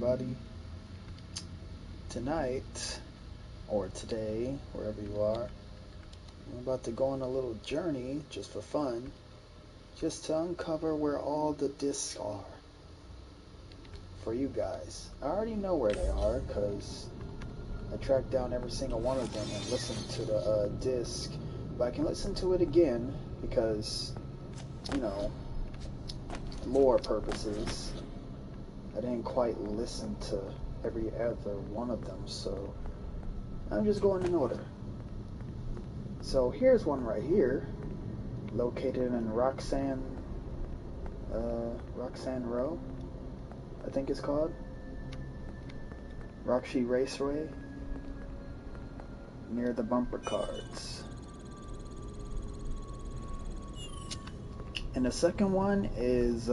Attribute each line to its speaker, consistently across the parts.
Speaker 1: everybody. Tonight, or today, wherever you are, I'm about to go on a little journey just for fun, just to uncover where all the discs are for you guys. I already know where they are because I tracked down every single one of them and listened to the disc, but I can listen to it again because, you know, lore purposes. I didn't quite listen to every other one of them, so I'm just going in order. So here's one right here, located in Roxanne Row, I think it's called. Roxy Raceway, near the bumper cards. And the second one is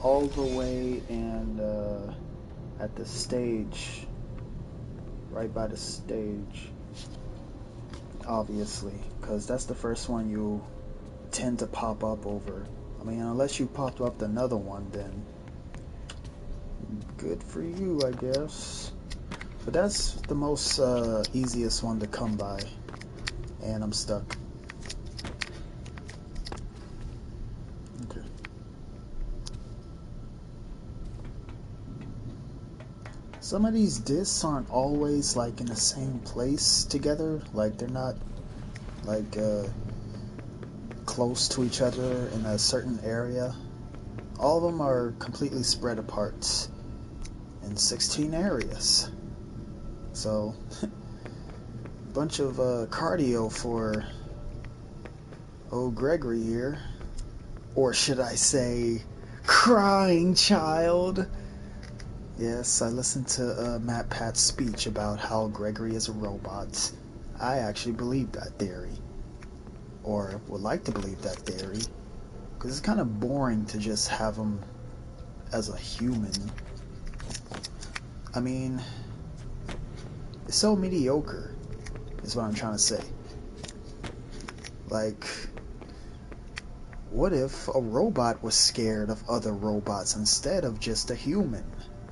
Speaker 1: all the way and at the stage, right by the stage, obviously, because that's the first one you tend to pop up over. I mean, unless you popped up another one, then good for you, I guess. But that's the most easiest one to come by, and I'm stuck. Okay. Some of these discs aren't always like in the same place together, like they're not like close to each other in a certain area. All of them are completely spread apart in 16 areas. So, bunch of cardio for old Gregory here. Or should I say, crying child. Yes, I listened to Matt Pat's speech about how Gregory is a robot. I actually believe that theory. Or would like to believe that theory. Because it's kind of boring to just have him as a human. I mean, it's so mediocre, is what I'm trying to say. Like, what if a robot was scared of other robots instead of just a human?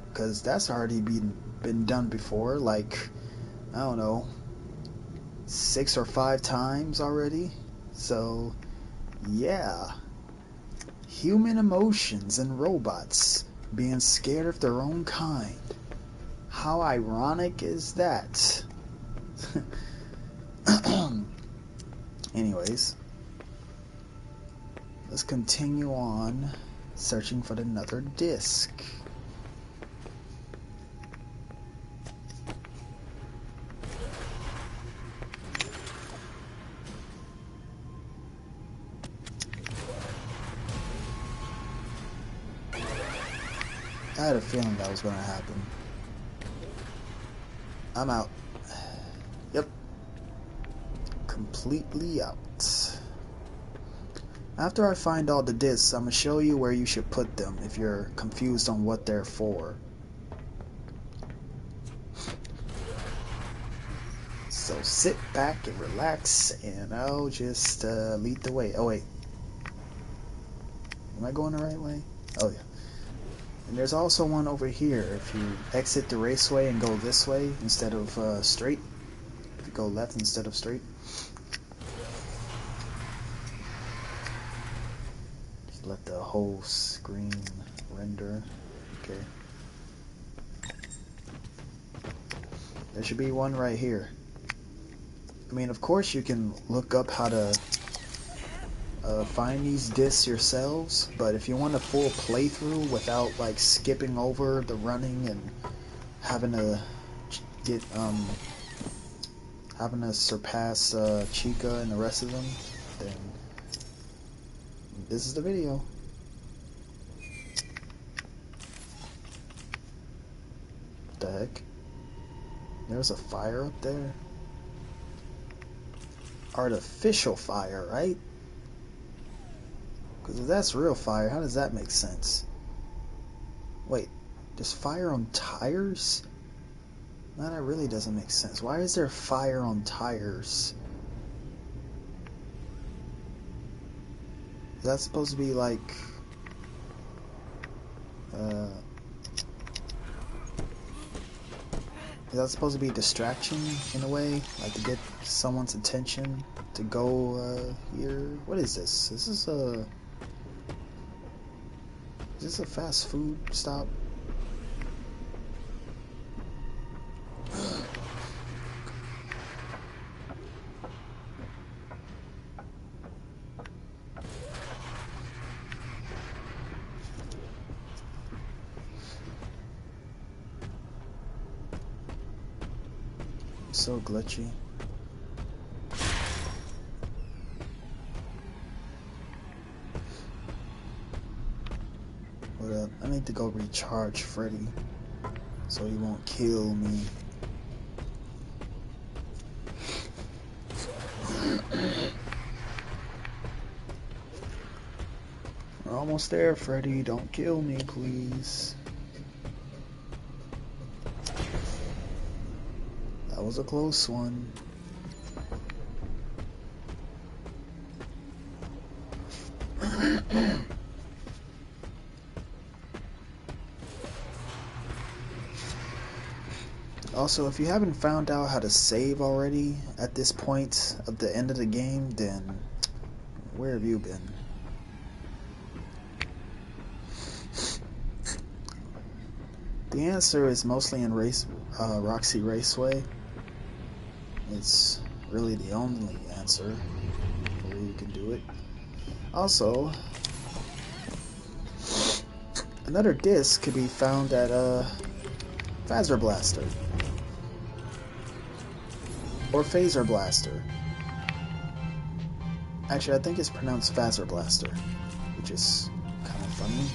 Speaker 1: Because that's already been done before, like, I don't know, 6 or 5 times already. So, yeah. Human emotions and robots being scared of their own kind. How ironic is that? Anyways, let's continue on searching for another disc. I had a feeling that was going to happen. I'm out. Yep. Completely out. After I find all the discs, I'm going to show you where you should put them if you're confused on what they're for. So sit back and relax, and I'll just lead the way. Oh wait. Am I going the right way? Oh yeah. And there's also one over here. If you exit the raceway and go this way instead of straight. If you go left instead of straight. Just let the whole screen render. Okay. There should be one right here. I mean, of course you can look up how to find these discs yourselves, but if you want a full playthrough without like skipping over the running and having to get having to surpass Chica and the rest of them, then this is the video. What the heck? There's a fire up there. Artificial fire, right? Because if that's real fire, how does that make sense? Wait, there's fire on tires? No, that really doesn't make sense. Why is there fire on tires? Is that supposed to be like Is that supposed to be a distraction in a way? Like to get someone's attention to go here? What is this? Is this a fast food stop? So glitchy. Hold up, I need to go recharge Freddy so he won't kill me. We're almost there, Freddy. Don't kill me, please. That was a close one. Also, if you haven't found out how to save already at this point of the end of the game, then where have you been? The answer is mostly in Roxy Raceway. It's really the only answer where you can do it. Also, another disc could be found at Phaser Blaster or Phaser Blaster. Actually, I think it's pronounced Phaser Blaster, which is kind of funny.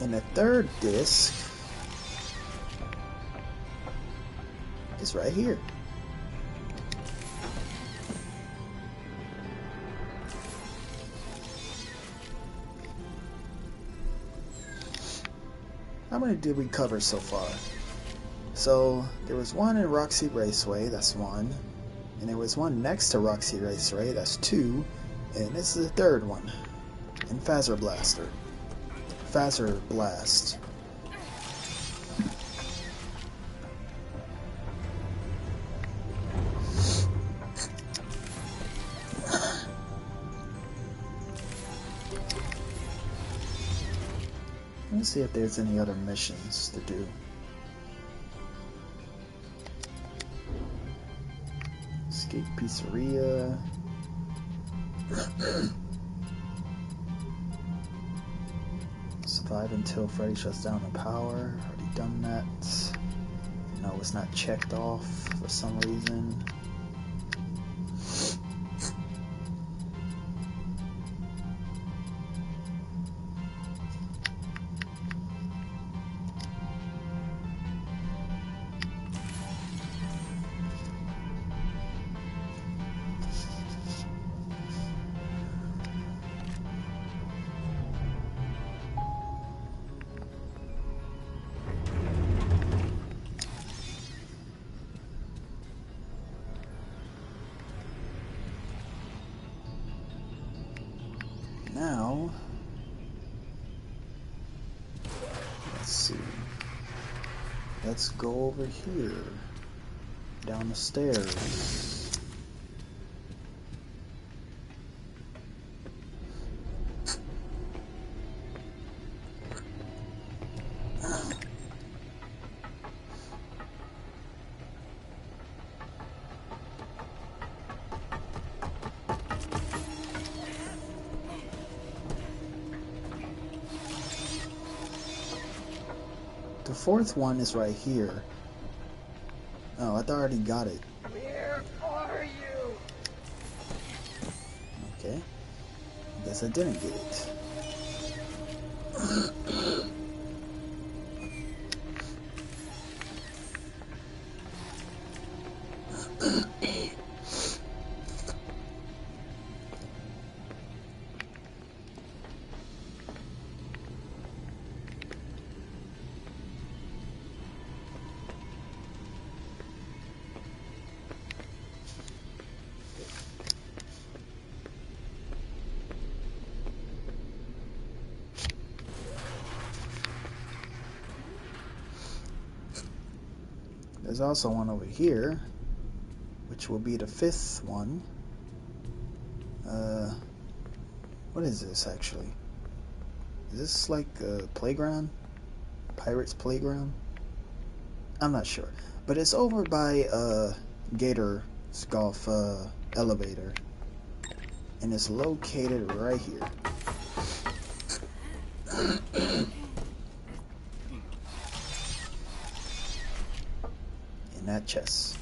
Speaker 1: And the third disc is right here. How many did we cover so far? So there was one in Roxy Raceway, that's one. And there was one next to Roxy Raceway, that's two. And this is the third one in Phaser Blaster. Phaser Blast. Let's see if there's any other missions to do. Escape Pizzeria. Survive until Freddy shuts down the power. Already done that. No, it's not checked off for some reason. Now, let's see. Let's go over here, down the stairs. The fourth one is right here. Oh, I already got it.
Speaker 2: Where are you?
Speaker 1: Okay. I guess I didn't get it. There's also one over here, which will be the 5th one. What is this actually? Is this like a playground? Pirate's playground? I'm not sure. But it's over by Gator's Golf elevator. And it's located right here. In that chest.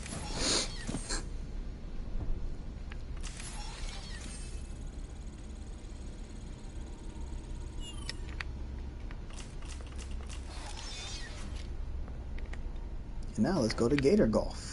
Speaker 1: And now let's go to Gator Golf.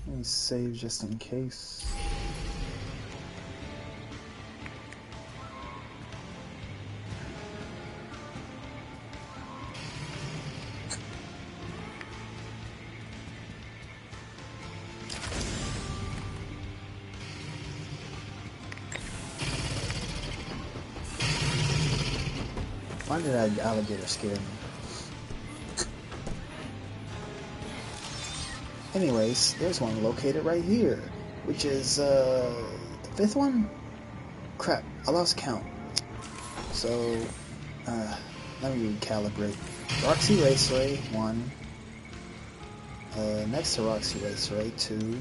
Speaker 1: Let me save just in case. Why did that alligator scare me? Anyways, there's one located right here, which is the 5th one? Crap, I lost count. So, let me recalibrate. Roxy Raceway, 1. Next to Roxy Raceway, 2.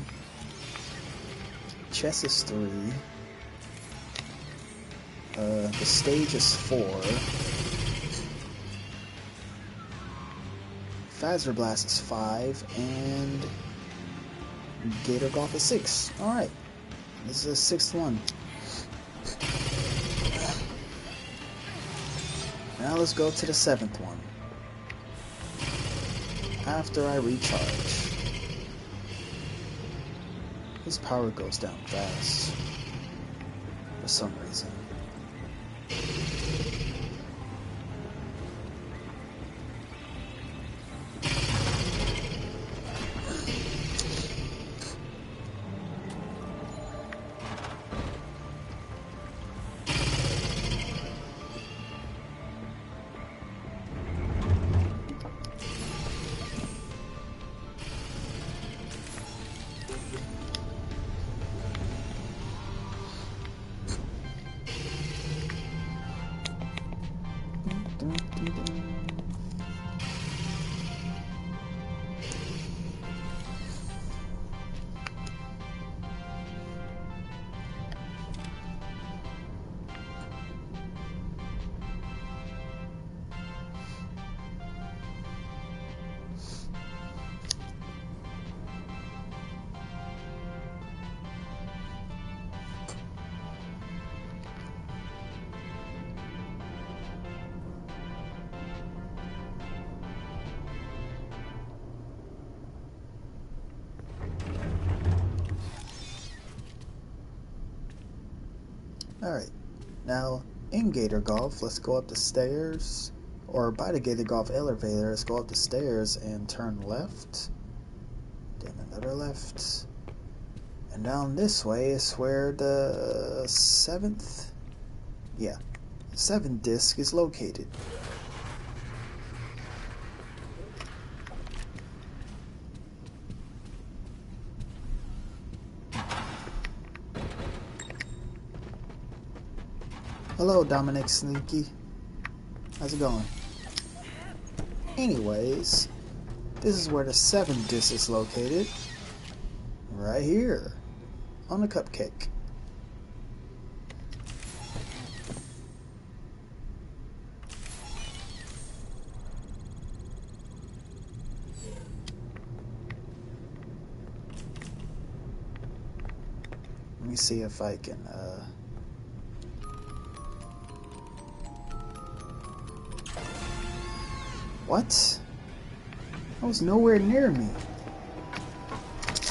Speaker 1: Chess is 3. The stage is 4. Fazer Blast is 5, and Gator Golf is 6. Alright, this is the 6th one. Now let's go to the 7th one. After I recharge. His power goes down fast. For some reason. Alright, now in Gator Golf, let's go up the stairs, or by the Gator Golf elevator, let's go up the stairs and turn left, then another left, and down this way is where the 7th disc is located. Hello, Dominic Sneaky. How's it going? Anyways, This is where the 7th disc is located. Right here. On the cupcake. Let me see if I can, What? That was nowhere near me.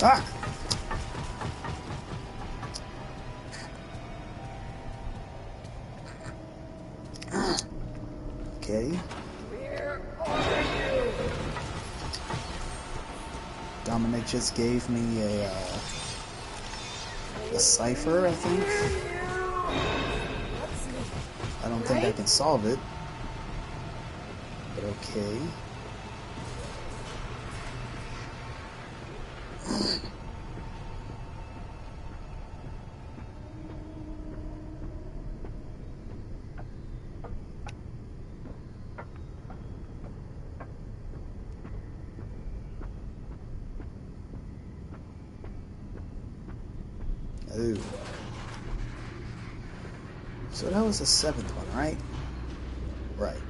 Speaker 1: Ah! Okay.
Speaker 2: Where are you?
Speaker 1: Dominic just gave me a cipher, I think. I don't think I can solve it. But okay. Ooh. So that was the 7th one, right? Right.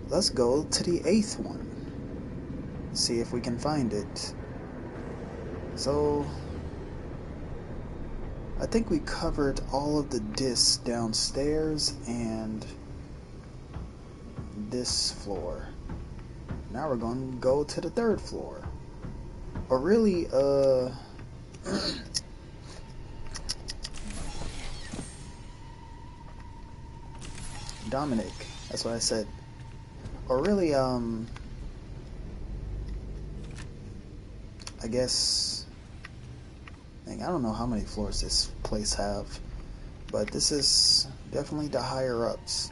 Speaker 1: Let's go to the 8th one. See if we can find it. So I think we covered all of the discs downstairs and this floor. Now we're going to go to the 3rd floor. Or really, Dominic, that's what I said. Or really, I guess, I don't know how many floors this place have, but this is definitely the higher ups.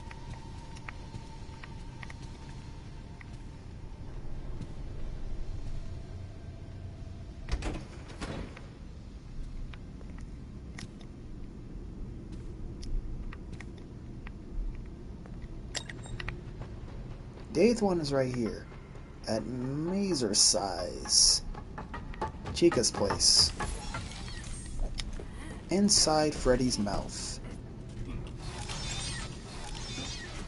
Speaker 1: The 8th one is right here, at Mazer Size, Chica's place, inside Freddy's mouth.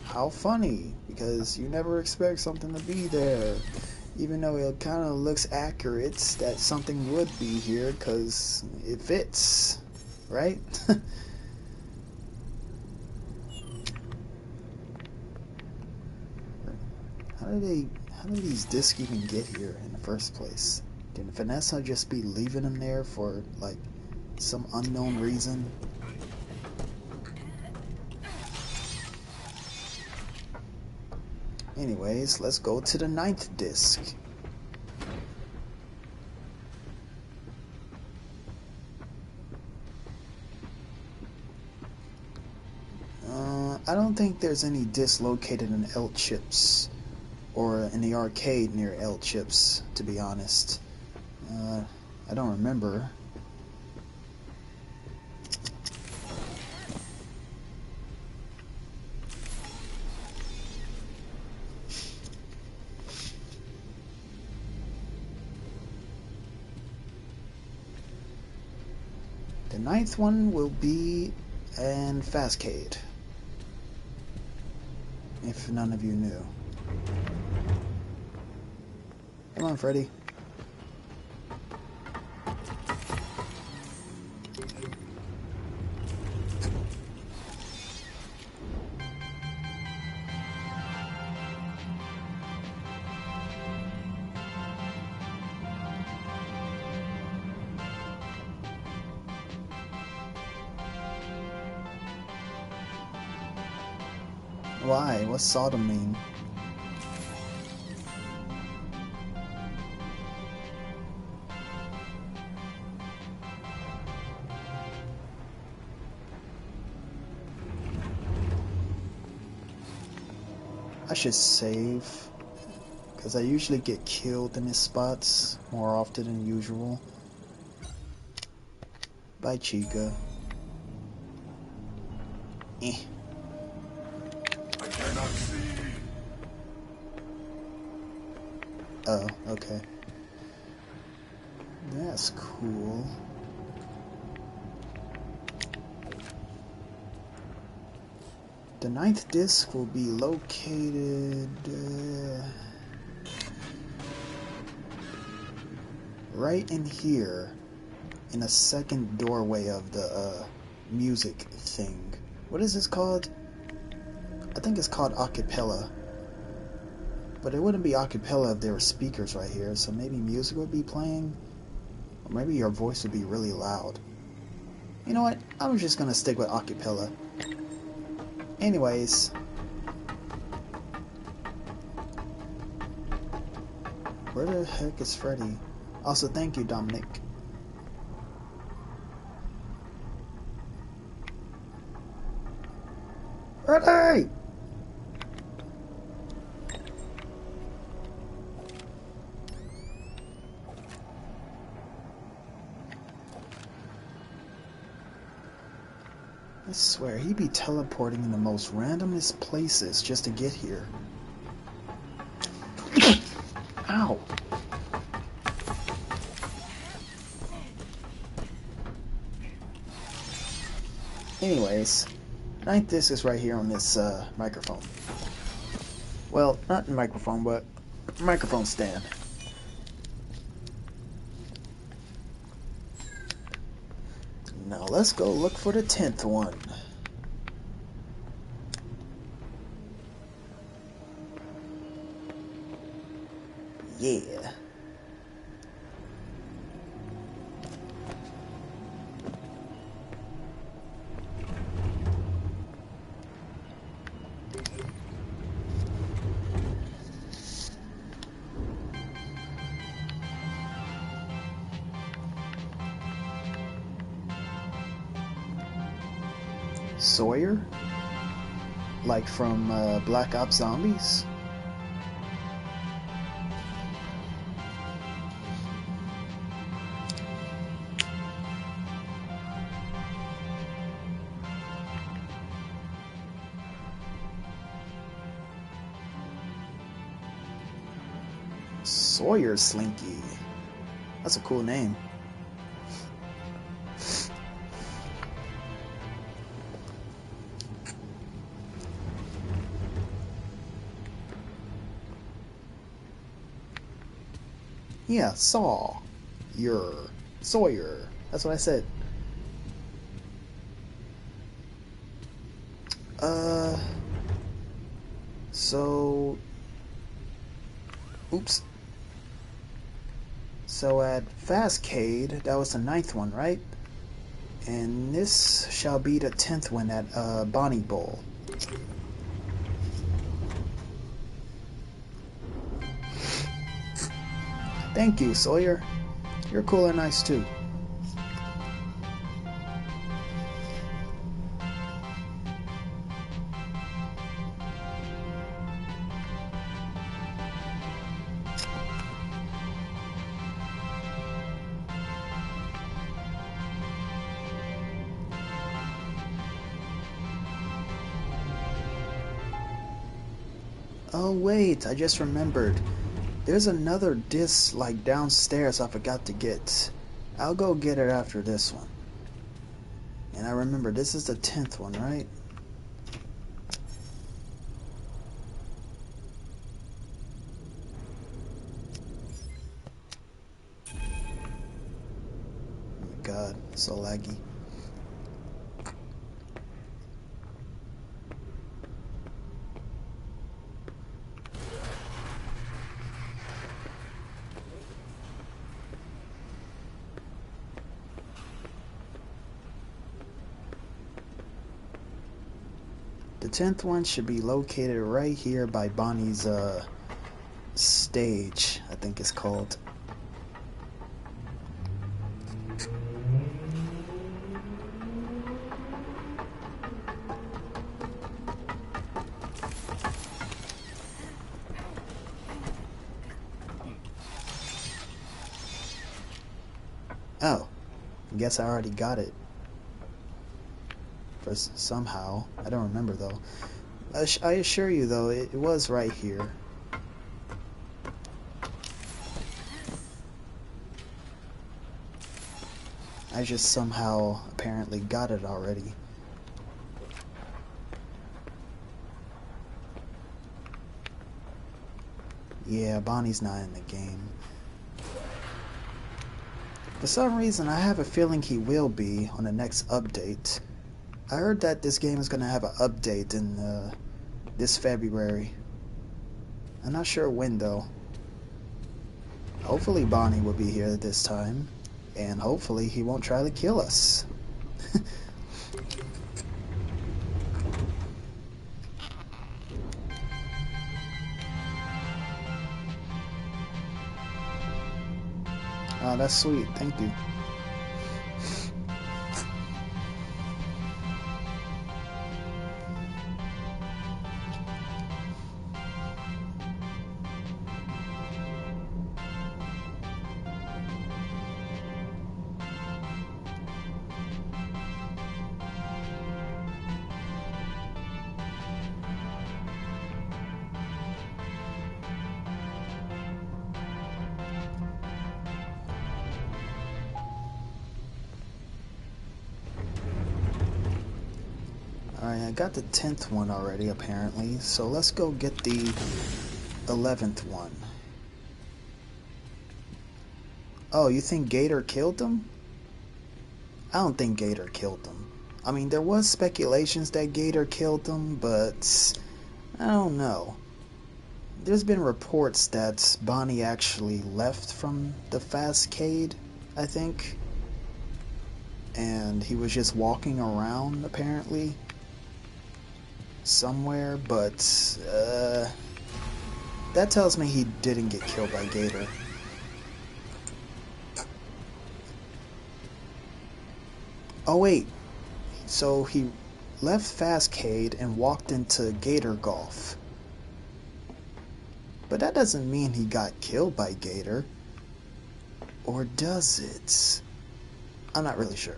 Speaker 1: How funny, because you never expect something to be there, even though it kind of looks accurate that something would be here, because it fits, right? How did these discs even get here in the first place? Did Vanessa just be leaving them there for, like, some unknown reason? Anyways, let's go to the 9th disc. I don't think there's any disc located in L Chips or in the arcade near L Chips, to be honest. I don't remember. The 9th one will be in Fastcade, if none of you knew. Come on, Freddy. Why? What's Sodom mean? I should save, because I usually get killed in these spots more often than usual. Bye, Chica. Eh.
Speaker 2: I cannot see.
Speaker 1: Oh, okay. That's cool. The 9th disc will be located right in here, in the second doorway of the music thing. What is this called? I think it's called acapella. But it wouldn't be acapella if there were speakers right here, so maybe music would be playing? Or maybe your voice would be really loud. You know what? I'm just gonna stick with acapella. Anyways. Where the heck is Freddy? Also, thank you, Dominic. Freddy! I swear, he be teleporting in the most randomest places just to get here. Ow! Anyways, 9th disc is right here on this microphone. Well, not microphone, but microphone stand. Now let's go look for the 10th one. Yeah. Sawyer? Like from Black Ops Zombies? Sawyer Slinky. That's a cool name. Yeah, Sawyer. That's what I said. So... Oops. So at Fastcade, that was the 9th one, right? And this shall be the 10th one at Bonnie Bowl. Thank you, Sawyer. You're cool and nice too. Oh wait, I just remembered. There's another disc like downstairs I forgot to get. I'll go get it after this one. And I remember this is the 10th one, right? Oh my god, so laggy. The 10th one should be located right here by Bonnie's stage, I think it's called. Oh, I guess I already got it. For somehow. I don't remember though. I assure you though, it was right here. I just somehow apparently got it already. Yeah, Bonnie's not in the game. For some reason, I have a feeling he will be on the next update. I heard that this game is going to have an update in this February. I'm not sure when though. Hopefully Bonnie will be here this time. And hopefully he won't try to kill us. Oh, that's sweet. Thank you. Alright, I got the 10th one already, apparently. So let's go get the 11th one. Oh, you think Gator killed him? I don't think Gator killed him. I mean, there was speculations that Gator killed him, but I don't know. There's been reports that Bonnie actually left from the Fastcade, I think. And he was just walking around, apparently. Somewhere, but that tells me he didn't get killed by Gator. Oh wait, so he left Fastcade and walked into Gator Golf. But that doesn't mean he got killed by Gator. Or does it? I'm not really sure.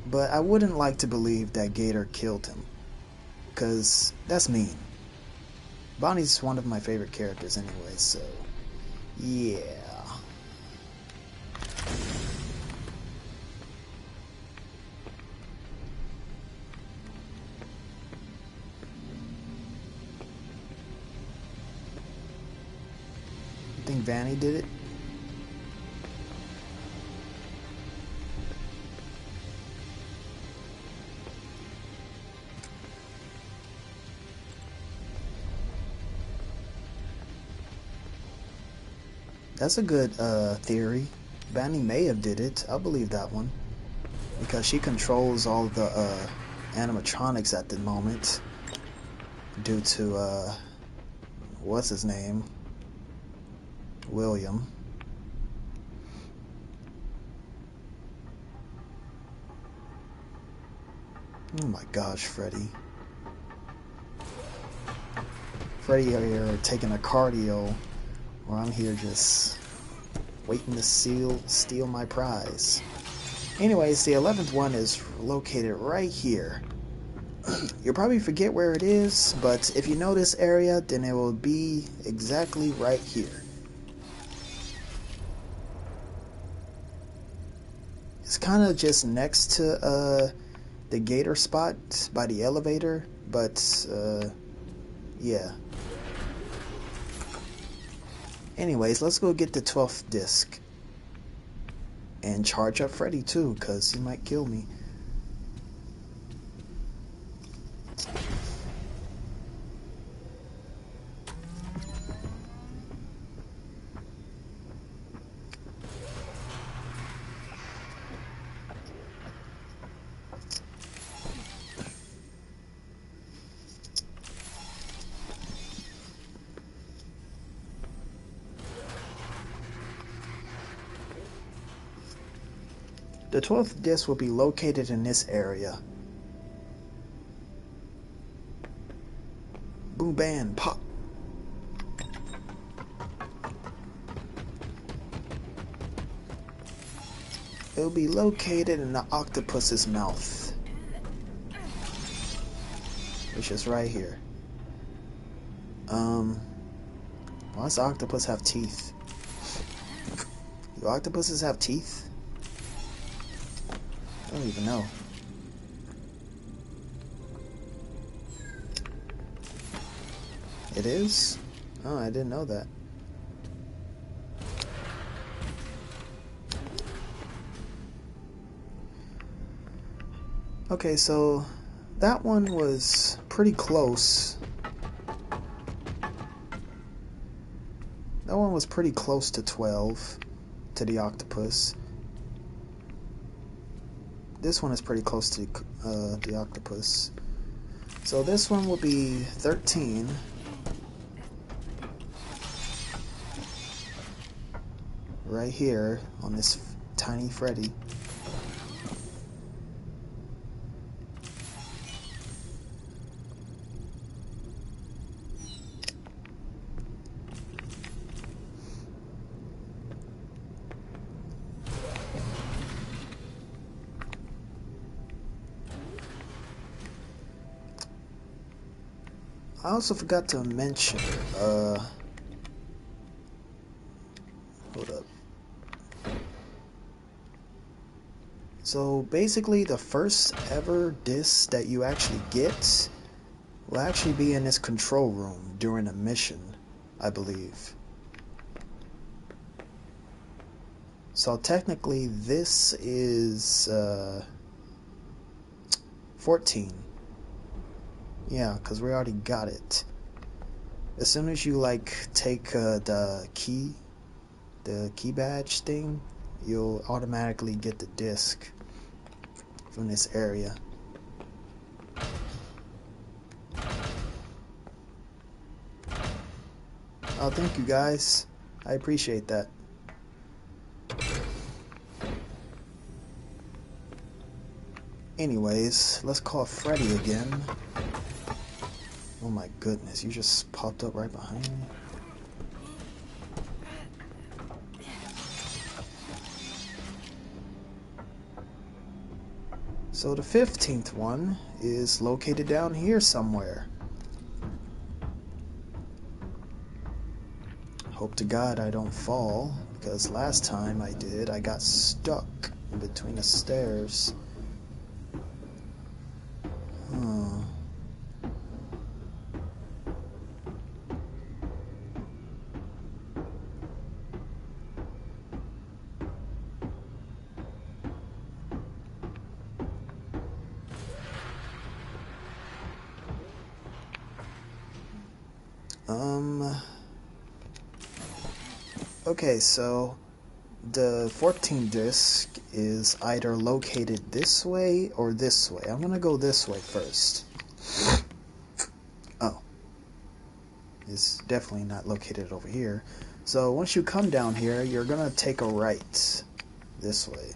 Speaker 1: But I wouldn't like to believe that Gator killed him. Because that's mean. Bonnie's one of my favorite characters anyway, so yeah. You think Vanny did it? That's a good theory. Vanny may have did it. I believe that one. Because she controls all the animatronics at the moment. Due to, what's his name? William. Oh my gosh, Freddy. Freddy here taking a cardio. While I'm here just waiting to steal my prize. Anyways, the 11th one is located right here. You'll probably forget where it is, but if you know this area, then it will be exactly right here. It's kind of just next to the Gator spot by the elevator, but yeah. Anyways, let's go get the 12th disc. And charge up Freddy too, because he might kill me. The 12th disc will be located in this area. Boom, bam, pop. It will be located in the octopus's mouth, which is right here. Why does the octopus have teeth? Do octopuses have teeth? I don't even know. It is? Oh, I didn't know that. Okay, so that one was pretty close. That one was pretty close to 12, to the octopus. This one is pretty close to the octopus. So this one will be 13. Right here on this tiny Freddy. I also forgot to mention, hold up. So basically the first ever disc that you actually get will actually be in this control room during a mission, I believe. So technically this is 14. Yeah, because we already got it. As soon as you like take the key badge thing, you'll automatically get the disc from this area. Oh, thank you guys. I appreciate that. Anyways, let's call Freddy again. Oh my goodness, you just popped up right behind me. So the 15th one is located down here somewhere. Hope to God I don't fall, because last time I did, I got stuck in between the stairs. Okay, so the 14 disc is either located this way or this way. I'm gonna go this way first. Oh. It's definitely not located over here. So once you come down here, you're gonna take a right this way.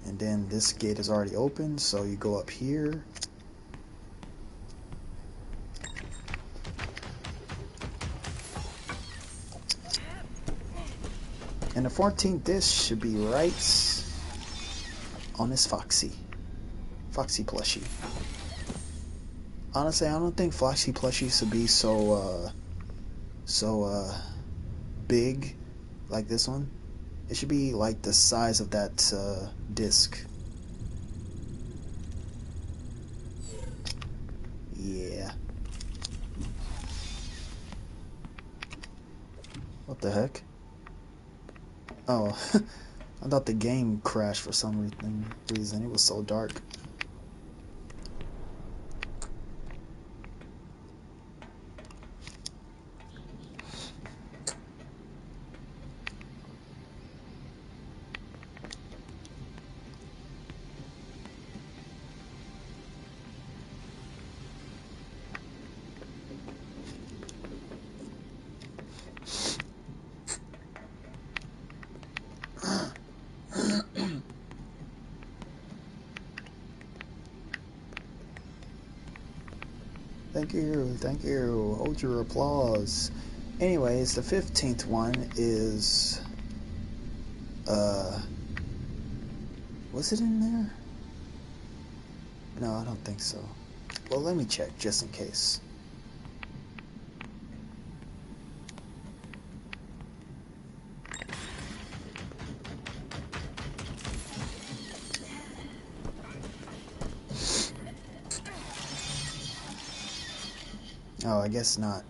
Speaker 1: And then this gate is already open, so you go up here. And the 14th disc should be right on this Foxy plushie. Honestly, I don't think Foxy plushies should be so big like this one. It should be like the size of that disc. Yeah. What the heck? Oh, I thought the game crashed for some reason. It was so dark. Thank you. Hold your applause. Anyways, the 15th one is was it in there? No, I don't think so. Well, let me check just in case. Oh, I guess not.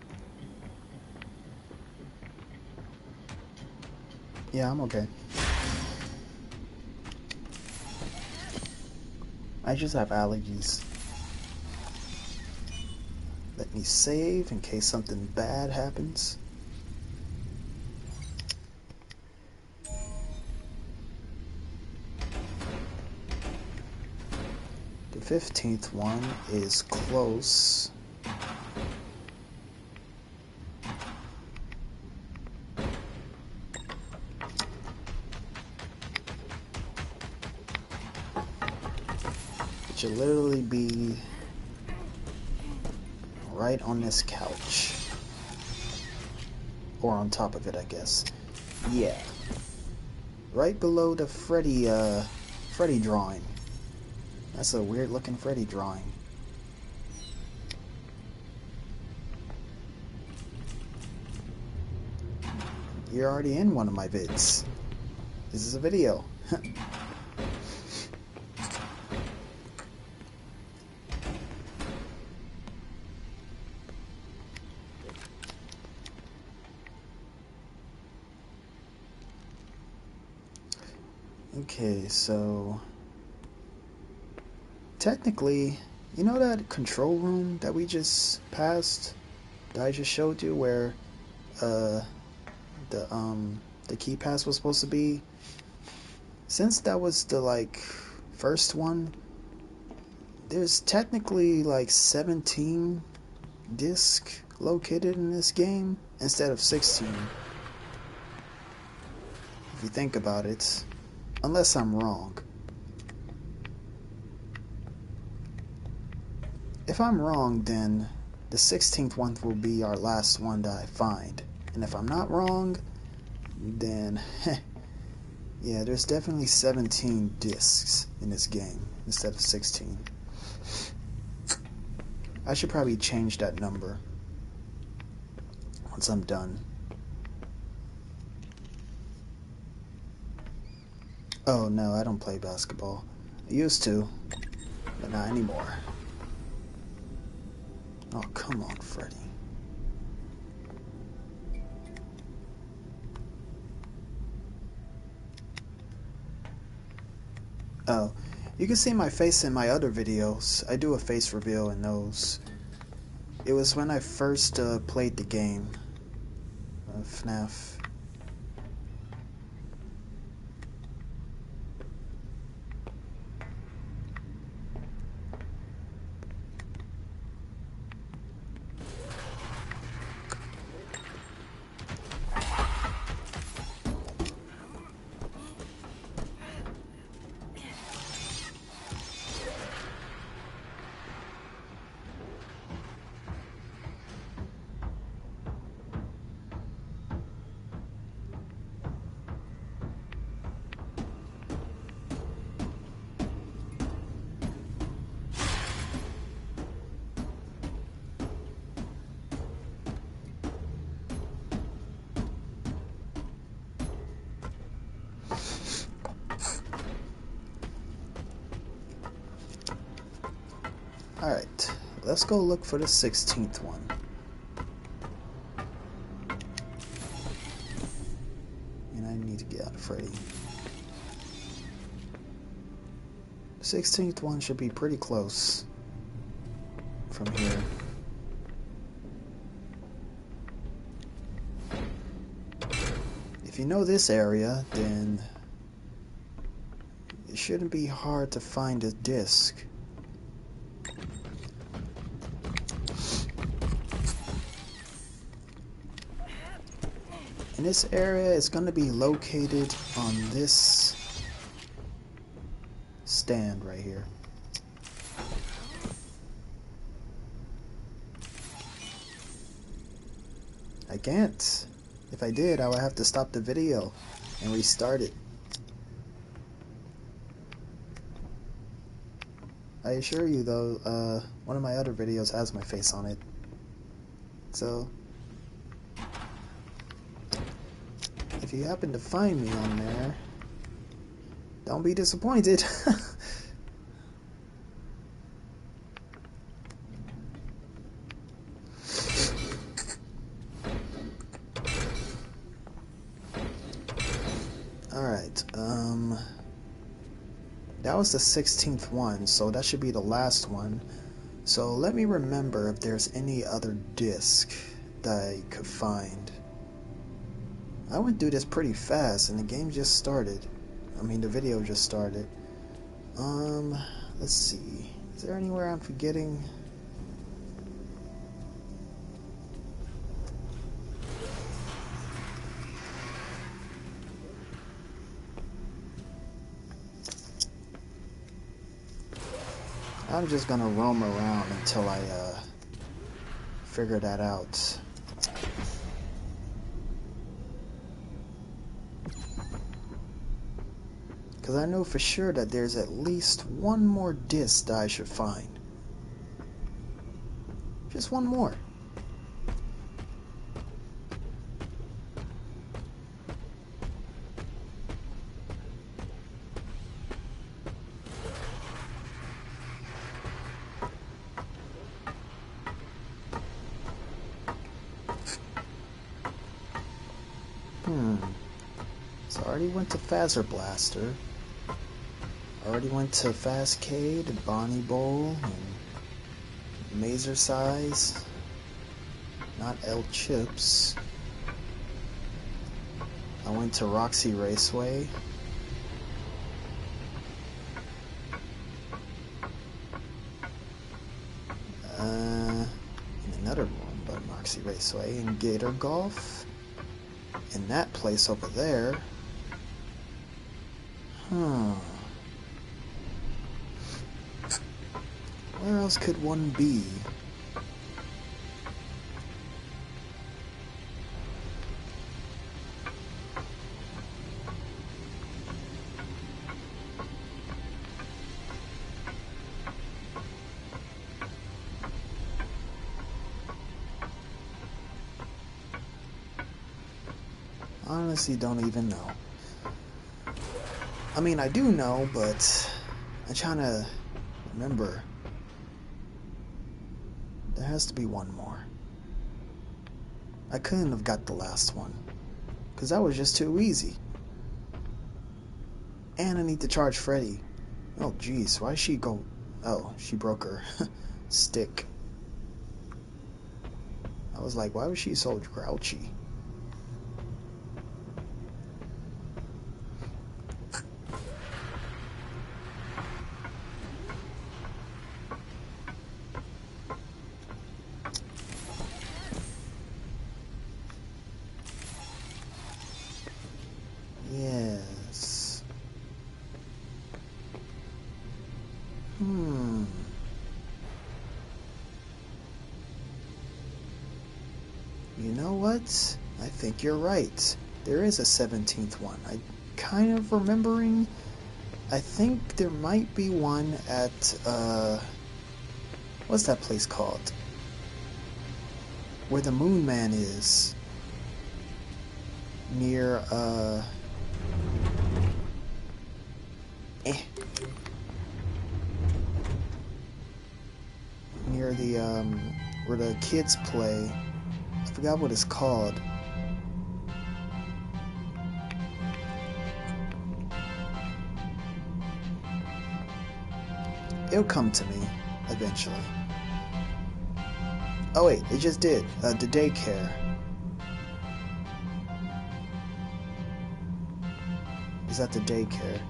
Speaker 1: Yeah, I'm okay. I just have allergies. Let me save in case something bad happens. The 15th one is close. It should literally be right on this couch. Or on top of it, I guess. Yeah. Right below the Freddy drawing. That's a weird looking Freddy drawing. You're already in one of my vids. This is a video. Okay, so technically, you know that control room that we just passed, that I just showed you, where the key pass was supposed to be? Since that was the first one, there's technically 17 discs located in this game instead of 16. If you think about it, unless I'm wrong. If I'm wrong, then the 16th one will be our last one that I find. And if I'm not wrong, then yeah, there's definitely 17 discs in this game instead of 16. I should probably change that number once I'm done. Oh no, I don't play basketball. I used to, but not anymore. Oh, come on, Freddy. Oh, you can see my face in my other videos. I do a face reveal in those. It was when I first played the game, FNAF. Alright, let's go look for the 16th one. And I need to get out of Freddy. The 16th one should be pretty close from here. If you know this area, then it shouldn't be hard to find a disc. And this area is going to be located on this stand right here. I can't. If I did, I would have to stop the video and restart it. I assure you though, one of my other videos has my face on it. So, if you happen to find me on there, don't be disappointed. Um, that was the 16th one, so that should be the last one. So let me remember if there's any other disc that I could find. I went through this pretty fast and the game just started. I mean, the video just started. Let's see. Is there anywhere I'm forgetting? I'm just gonna roam around until I figure that out. Because I know for sure that there's at least one more disc that I should find. Just one more. So I already went to Fazer Blaster. I already went to Fastcade, Bonnie Bowl, and Mazer Size. Not L Chips. I went to Roxy Raceway. And another one but Roxy Raceway and Gator Golf. And that place over there. Where else could one be? Honestly, don't even know. I mean, I do know, but I'm trying to remember. There has to be one more. I couldn't have got the last one, because that was just too easy. And I need to charge Freddy. Oh, jeez, why did she go... Oh, she broke her stick. I was like, why was she so grouchy? Yes. You know what? I think you're right. There is a 17th one. I kind of remembering. I think there might be one at, what's that place called? Where the Moon Man is. Near, near the, where the kids play. I forgot what it's called. It'll come to me eventually. Oh wait, it just did. The daycare. Is that the daycare?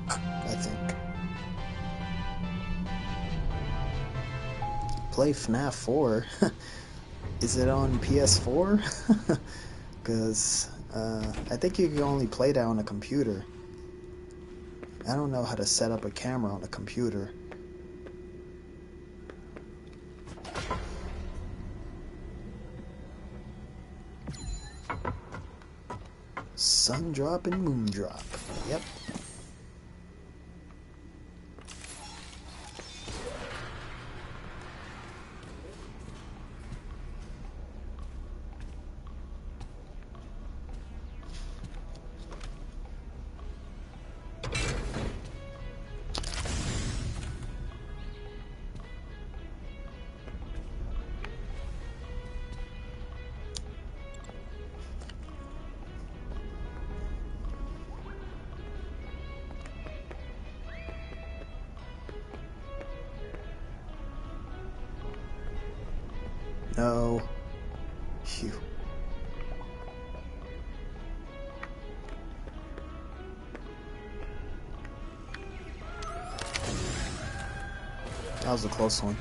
Speaker 1: I think. Play FNAF 4. Is it on PS4? Because I think you can only play that on a computer. I don't know how to set up a camera on a computer. Sun drop and moon drop. Yep. No. Phew. That was a close one.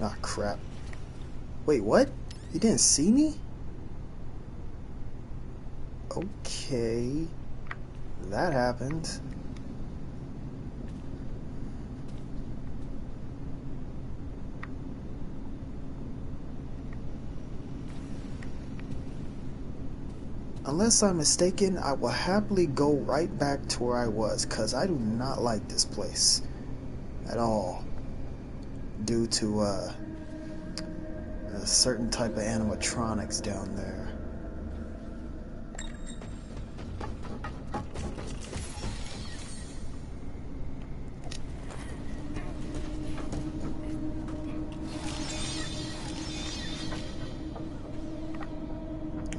Speaker 1: Ah, crap. Wait, what? You didn't see me? Okay. That happened. Unless I'm mistaken, I will happily go right back to where I was, because I do not like this place at all. Due to a certain type of animatronics down there.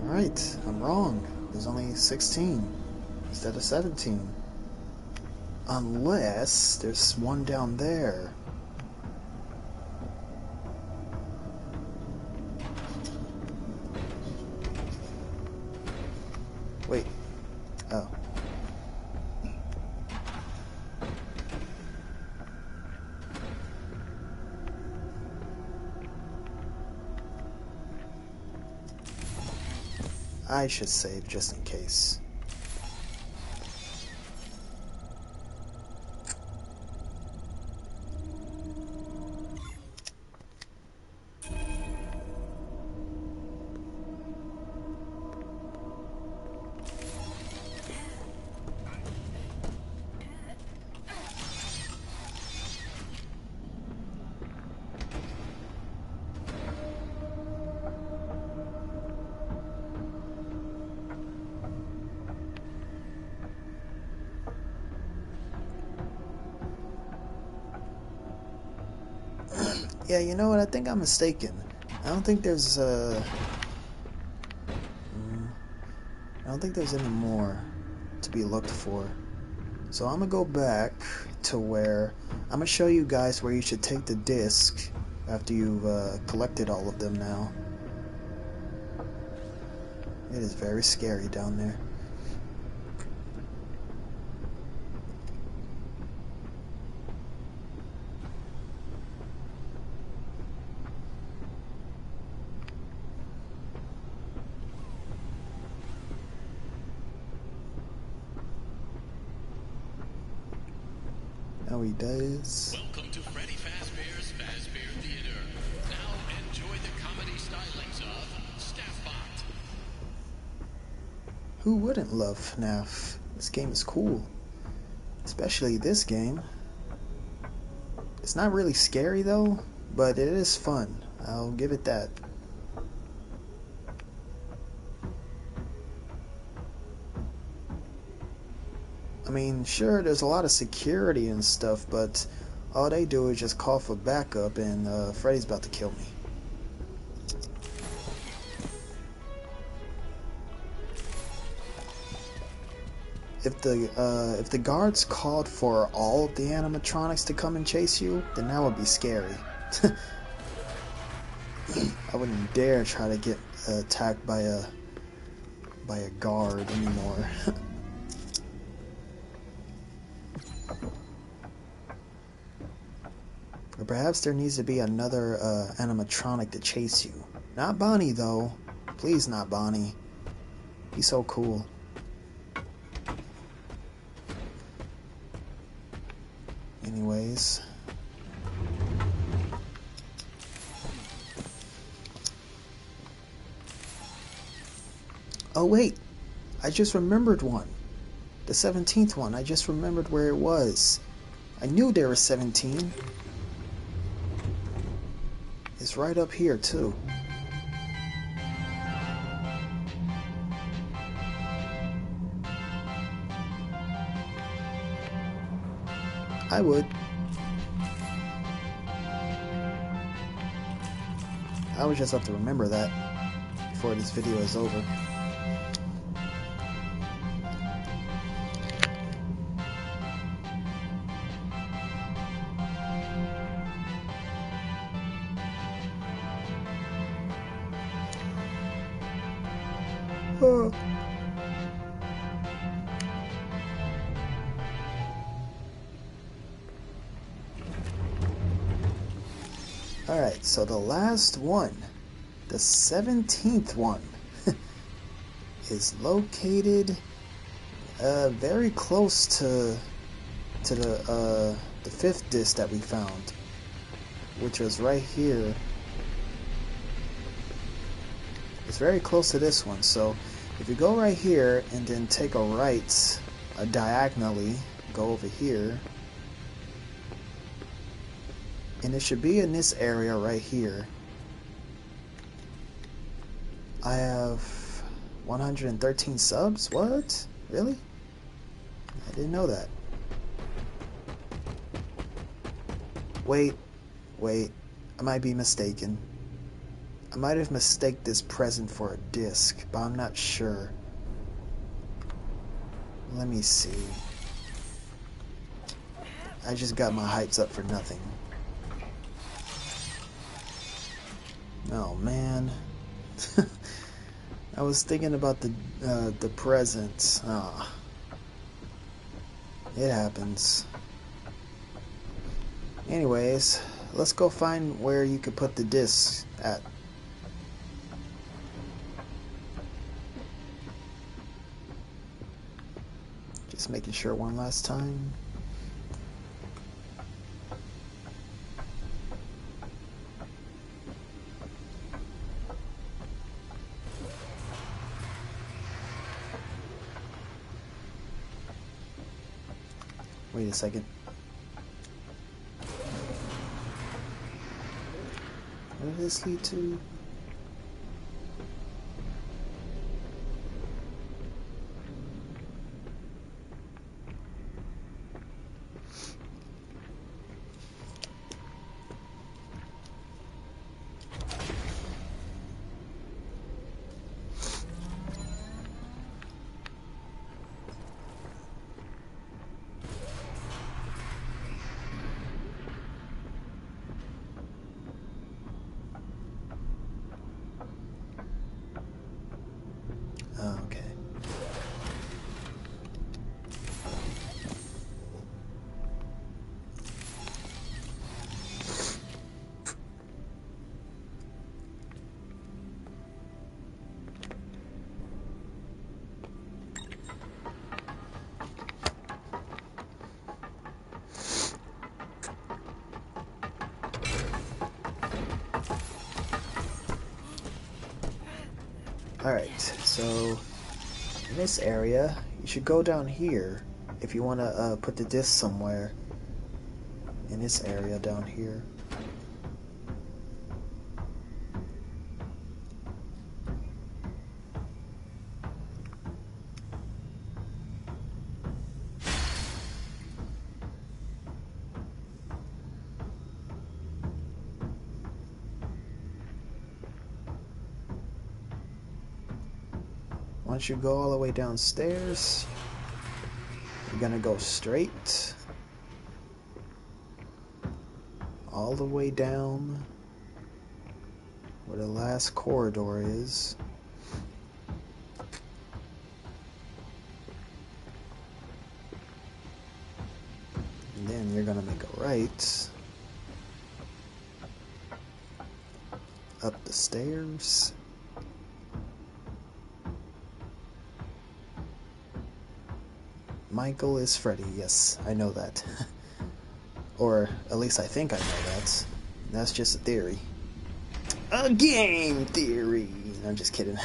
Speaker 1: Alright, I'm wrong. There's only 16 instead of 17. Unless there's one down there. Wait. Oh. I should save just in case. Yeah, you know what? I think I'm mistaken. I don't think there's I don't think there's any more to be looked for. So I'm gonna go back to where I'm gonna show you guys where you should take the disc after you've collected all of them now. It is very scary down there. Now he does.
Speaker 3: Welcome to Freddy Fazbear's Fazbear Theater. Now enjoy the comedy stylings of Staffbot.
Speaker 1: Who wouldn't love FNAF? This game is cool. Especially this game. It's not really scary though, but it is fun. I'll give it that. I mean, sure, there's a lot of security and stuff, but all they do is just call for backup, and Freddy's about to kill me. If the guards called for all the animatronics to come and chase you, then that would be scary. I wouldn't dare try to get attacked by a guard anymore. Or perhaps there needs to be another animatronic to chase you. Not Bonnie though. Please not Bonnie. He's so cool. Anyways. Oh wait. I just remembered one. The 17th one. I just remembered where it was. I knew there was 17. It's right up here too. I would. I would just have to remember that before this video is over. Alright, so the last one, the 17th one, is located very close to the 5th disc that we found, which was right here. It's very close to this one, so if you go right here and then take a right diagonally, go over here, and it should be in this area right here. I have 113 subs? What? Really? I didn't know that. Wait, I might be mistaken. I might have mistaken this present for a disc, but I'm not sure. Let me see. I just got my hypes up for nothing. Oh man. I was thinking about the present. Ah. It happens. Anyways, let's go find where you could put the disc at. Just making sure one last time. Wait a second. Where did this lead to? Oh, okay. Alright, so in this area, you should go down here if you want to put the disc somewhere. In this area down here. Once you go all the way downstairs, you're gonna go straight all the way down where the last corridor is. And then you're gonna make a right up the stairs. Michael is Freddy, yes, I know that. Or at least I think I know that. That's just a theory. A game theory! I'm just kidding.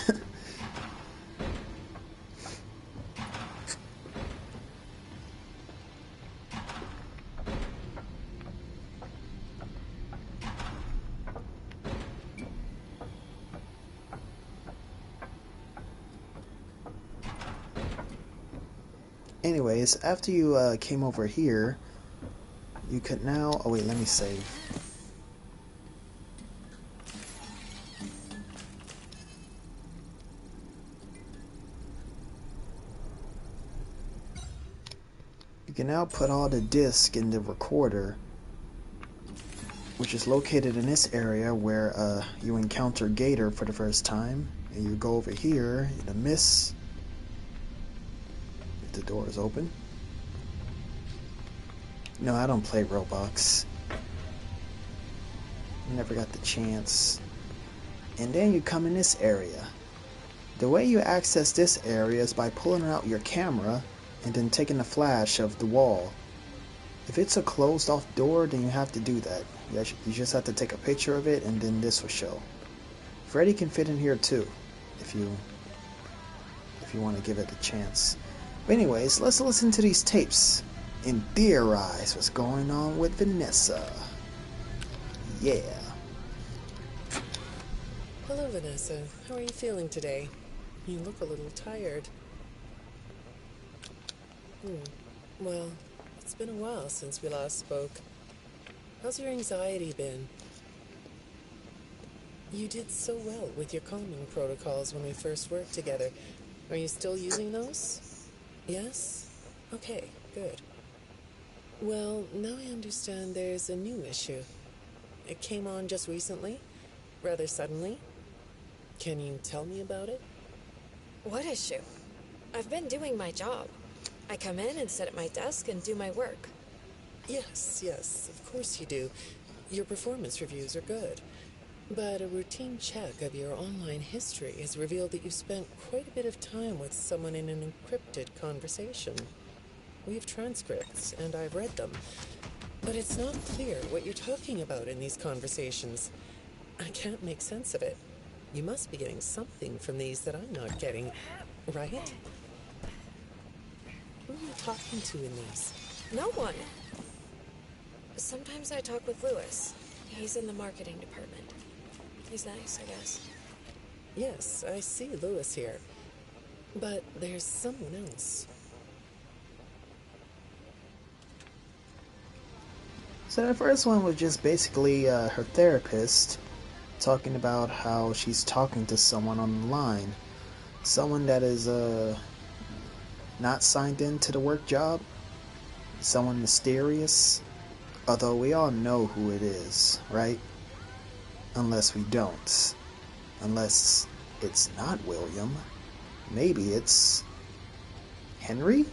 Speaker 1: Anyways, after you came over here, you could now... Oh, wait, let me save. You can now put all the discs in the recorder, which is located in this area where you encounter Gator for the first time. And you go over here in the mist. If the door is open. No, I don't play Roblox. Never got the chance. And then you come in this area. The way you access this area is by pulling out your camera and then taking a flash of the wall. If it's a closed off door, then you have to do that. You just have to take a picture of it and then this will show. Freddy can fit in here too, if you want to give it a chance. But anyways, let's listen to these tapes and theorize what's going on with Vanessa. Yeah.
Speaker 4: Hello, Vanessa. How are you feeling today? You look a little tired. Well, it's been a while since we last spoke. How's your anxiety been? You did so well with your calming protocols when we first worked together. Are you still using those? Yes? Okay, good. Well, now I understand there's a new issue. It came on just recently, rather suddenly. Can you tell me about it?
Speaker 5: What issue? I've been doing my job. I come in and sit at my desk and do my work.
Speaker 4: Yes, of course you do. Your performance reviews are good. But a routine check of your online history has revealed that you spent quite a bit of time with someone in an encrypted conversation. We have transcripts, and I've read them. But it's not clear what you're talking about in these conversations. I can't make sense of it. You must be getting something from these that I'm not getting, right? Who are you talking to in these?
Speaker 5: No one. Sometimes I talk with Lewis. He's in the marketing department. He's nice, I guess.
Speaker 4: Yes, I see Lewis here. But there's someone else.
Speaker 1: So the first one was just basically her therapist talking about how she's talking to someone on the line. Someone that is not signed into the work job. Someone mysterious. Although we all know who it is, right? Unless we don't. Unless it's not William. Maybe it's Henry?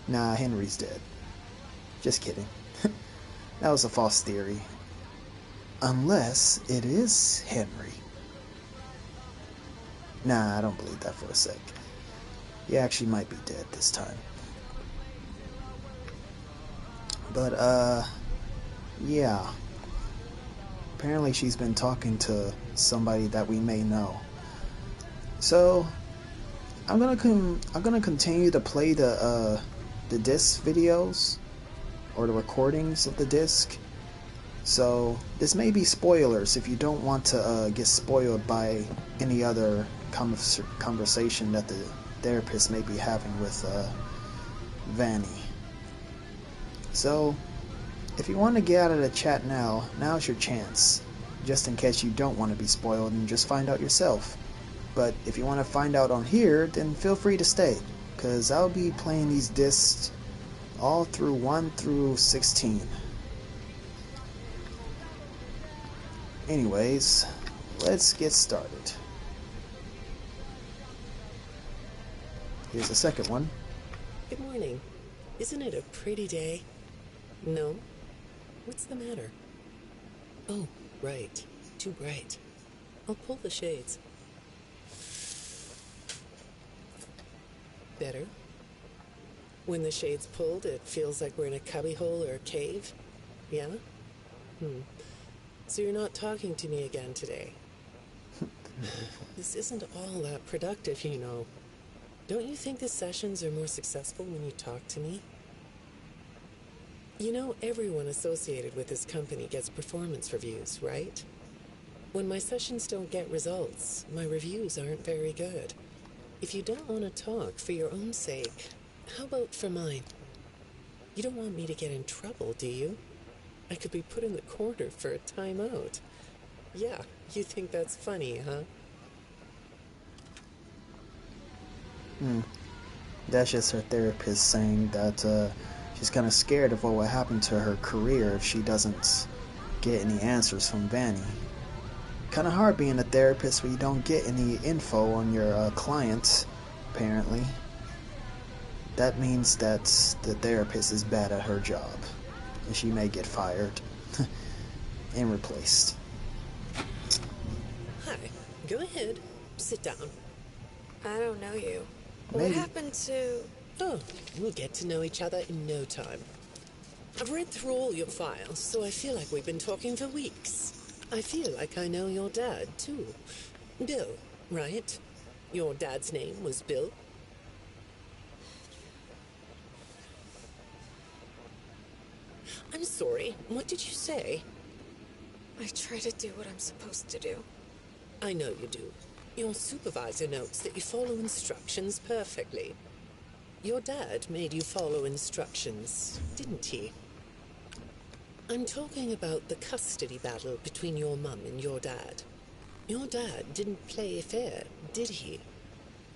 Speaker 1: Nah, Henry's dead. Just kidding. That was a false theory. Unless it is Henry. Nah, I don't believe that for a sec. He actually might be dead this time. But, yeah. Apparently she's been talking to somebody that we may know. So, I'm gonna continue to play the disc videos or the recordings of the disc. So this may be spoilers if you don't want to get spoiled by any other conversation that the therapist may be having with Vanny. So if you want to get out of the chat now, now's your chance. Just in case you don't want to be spoiled and just find out yourself. But if you want to find out on here, then feel free to stay, because I'll be playing these discs all through 1 through 16. Anyways, let's get started. Here's the second one.
Speaker 4: Good morning. Isn't it a pretty day? No? What's the matter? Oh, right. Too bright. I'll pull the shades. Better? When the shade's pulled, it feels like we're in a cubbyhole or a cave? Yeah? So you're not talking to me again today? This isn't all that productive, you know. Don't you think the sessions are more successful when you talk to me? You know, everyone associated with this company gets performance reviews, right? When my sessions don't get results, my reviews aren't very good. If you don't want to talk for your own sake, how about for mine? You don't want me to get in trouble, do you? I could be put in the corner for a timeout. Yeah, you think that's funny, huh?
Speaker 1: That's just her therapist saying that she's kind of scared of what will happen to her career if she doesn't get any answers from Vanny. Kind of hard being a therapist when you don't get any info on your clients, apparently. That means that the therapist is bad at her job, and she may get fired and replaced.
Speaker 4: Hi, go ahead. Sit down.
Speaker 5: I don't know you.
Speaker 1: Maybe.
Speaker 5: What happened to...
Speaker 4: Oh, we'll get to know each other in no time. I've read through all your files, so I feel like we've been talking for weeks. I feel like I know your dad, too. Bill, right? Your dad's name was Bill? I'm sorry, what did you say?
Speaker 5: I try to do what I'm supposed to do.
Speaker 4: I know you do. Your supervisor notes that you follow instructions perfectly. Your dad made you follow instructions, didn't he? I'm talking about the custody battle between your mum and your dad. Your dad didn't play fair, did he?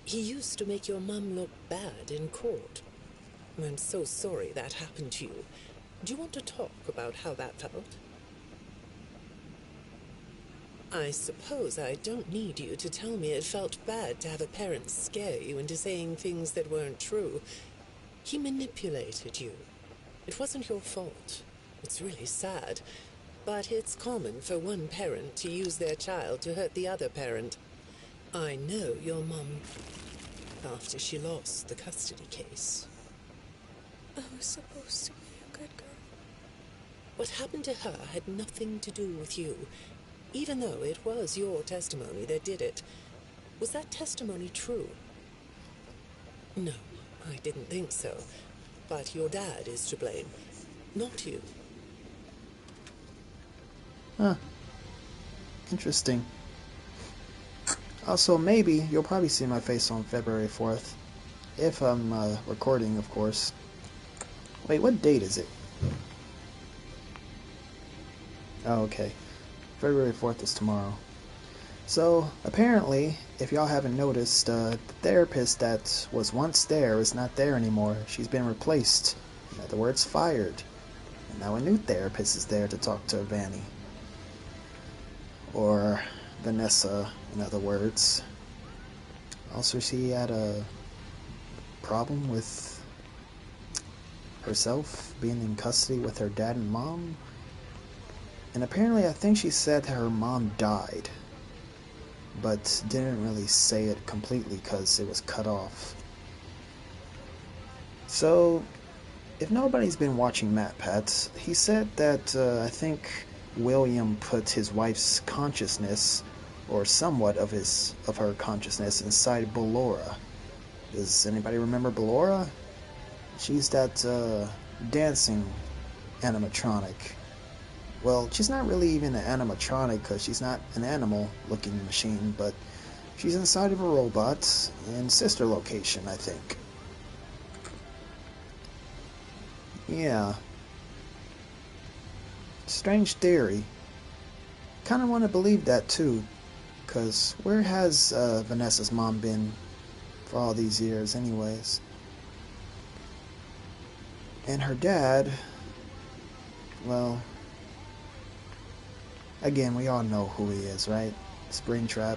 Speaker 4: He used to make your mum look bad in court. I'm so sorry that happened to you. Do you want to talk about how that felt? I suppose I don't need you to tell me it felt bad to have a parent scare you into saying things that weren't true. He manipulated you. It wasn't your fault. It's really sad, but it's common for one parent to use their child to hurt the other parent. I know your mum after she lost the custody case.
Speaker 5: I was supposed to be a good girl.
Speaker 4: What happened to her had nothing to do with you, even though it was your testimony that did it. Was that testimony true? No, I didn't think so. But your dad is to blame, not you.
Speaker 1: Huh. Interesting. Also, maybe you'll probably see my face on February 4th. If I'm recording, of course. Wait, what date is it? Oh, okay. February 4th is tomorrow. So, apparently, if y'all haven't noticed, the therapist that was once there is not there anymore. She's been replaced. In other words, fired. And now a new therapist is there to talk to Vanny. Or Vanessa, in other words. Also, she had a problem with herself being in custody with her dad and mom. And apparently, I think she said her mom died, but didn't really say it completely because it was cut off. So, if nobody's been watching MatPat, he said that I think William put his wife's consciousness, or somewhat of her consciousness, inside Ballora. Does anybody remember Ballora? She's that dancing animatronic. Well, she's not really even an animatronic because she's not an animal-looking machine, but she's inside of a robot in Sister Location, I think. Yeah. Strange theory. Kind of want to believe that too, because where has Vanessa's mom been for all these years anyways? And her dad, well, again, we all know who he is, right? Springtrap,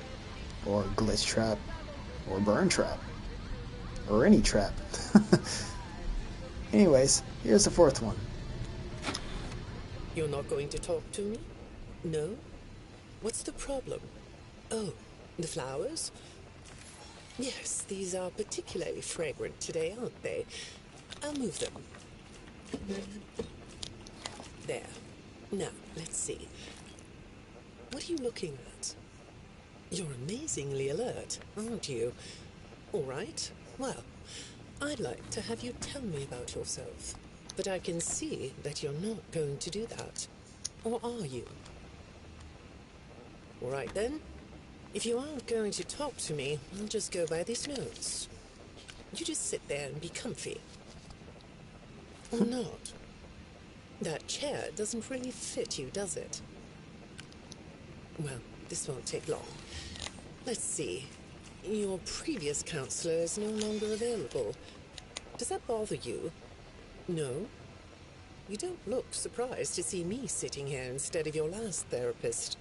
Speaker 1: or Glitchtrap, or Burntrap, or any trap. Anyways, here's the fourth one.
Speaker 4: You're not going to talk to me? No? What's the problem? Oh, the flowers? Yes, these are particularly fragrant today, aren't they? I'll move them. There. Now, let's see. What are you looking at? You're amazingly alert, aren't you? All right. Well, I'd like to have you tell me about yourself. But I can see that you're not going to do that. Or are you? All right, then. If you aren't going to talk to me, I'll just go by these notes. You just sit there and be comfy. Or not? That chair doesn't really fit you, does it? Well, this won't take long. Let's see. Your previous counselor is no longer available. Does that bother you? No? You don't look surprised to see me sitting here instead of your last therapist.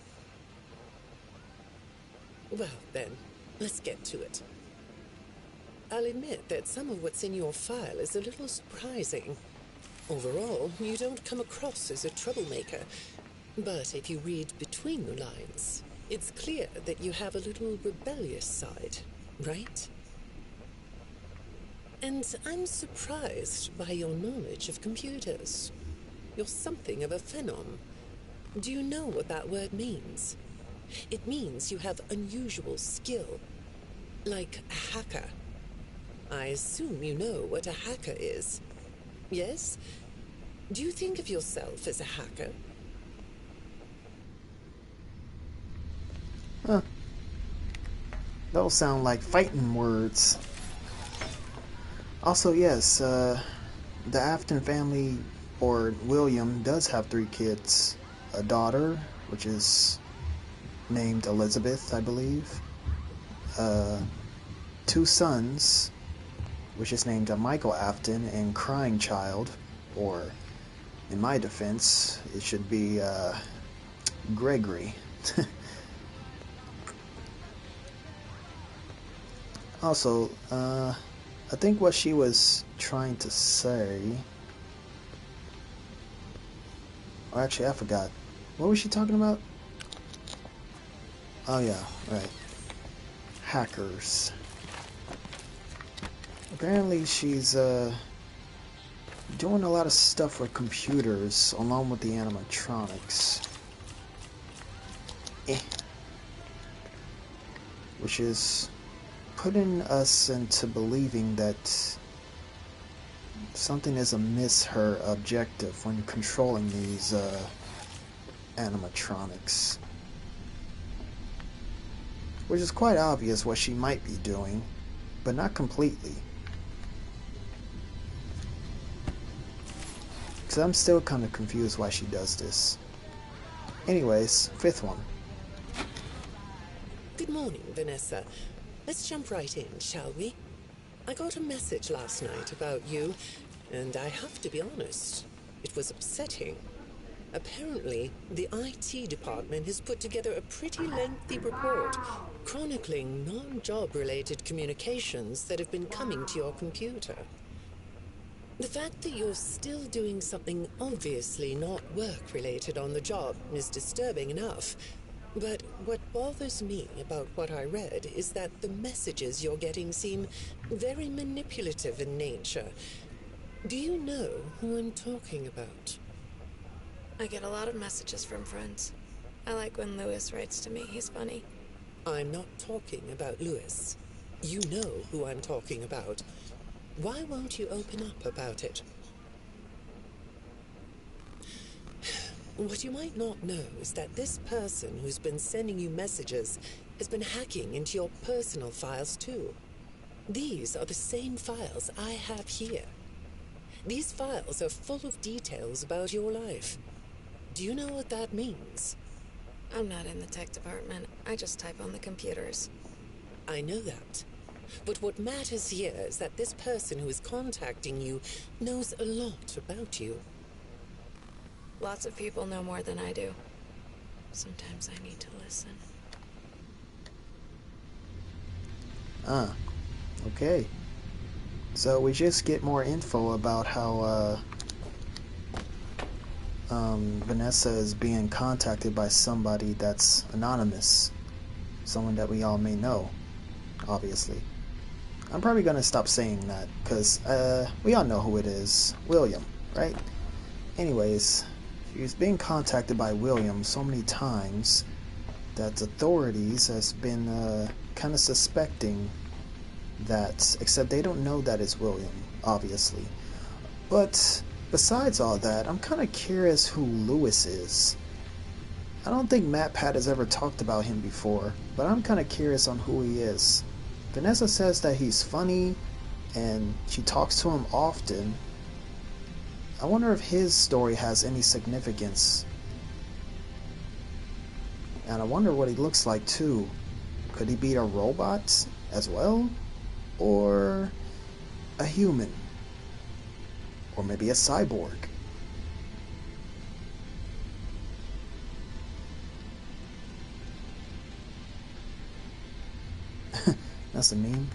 Speaker 4: Well, then, let's get to it. I'll admit that some of what's in your file is a little surprising. Overall, you don't come across as a troublemaker. But if you read between the lines, it's clear that you have a little rebellious side, right? And I'm surprised by your knowledge of computers. You're something of a phenom. Do you know what that word means? It means you have unusual skill, like a hacker. I assume you know what a hacker is. Yes? Do you think of yourself as a hacker?
Speaker 1: Huh. Those sound like fighting words. Also, yes, the Afton family, or William, does have 3 kids. A daughter, which is named Elizabeth, I believe. 2 sons, which is named Michael Afton and Crying Child, or in my defense, it should be Gregory. Also, I think what she was trying to say... Oh, actually, I forgot. What was she talking about? Oh, yeah, right. Hackers. Apparently, she's doing a lot of stuff with computers, along with the animatronics. Which is putting us into believing that something is amiss her objective when controlling these animatronics. Which is quite obvious what she might be doing, but not completely. Because I'm still kind of confused why she does this. Anyways, 5th one.
Speaker 4: Good morning, Vanessa. Let's jump right in, shall we? I got a message last night about you, and I have to be honest, it was upsetting. Apparently, the IT department has put together a pretty lengthy report chronicling non-job-related communications that have been coming to your computer. The fact that you're still doing something obviously not work-related on the job is disturbing enough. But what bothers me about what I read is that the messages you're getting seem very manipulative in nature. Do you know who I'm talking about?
Speaker 5: I get a lot of messages from friends. I like when Lewis writes to me. He's funny.
Speaker 4: I'm not talking about Lewis. You know who I'm talking about. Why won't you open up about it? What you might not know is that this person who's been sending you messages has been hacking into your personal files too. These are the same files I have here. These files are full of details about your life. Do you know what that means?
Speaker 5: I'm not in the tech department. I just type on the computers.
Speaker 4: I know that. But what matters here is that this person who is contacting you knows a lot about you.
Speaker 5: Lots of people know more than I do. Sometimes I need to listen.
Speaker 1: Okay. So we just get more info about how Vanessa is being contacted by somebody that's anonymous. Someone that we all may know, obviously. I'm probably going to stop saying that, because we all know who it is. William, right? Anyways, she's being contacted by William so many times that authorities has been kind of suspecting that, except they don't know that it's William, obviously. But besides all that, I'm kind of curious who Lewis is. I don't think MatPat has ever talked about him before, but I'm kind of curious on who he is. Vanessa says that he's funny, and she talks to him often. I wonder if his story has any significance. And I wonder what he looks like too. Could he be a robot as well? Or a human? Or maybe a cyborg? That's a meme.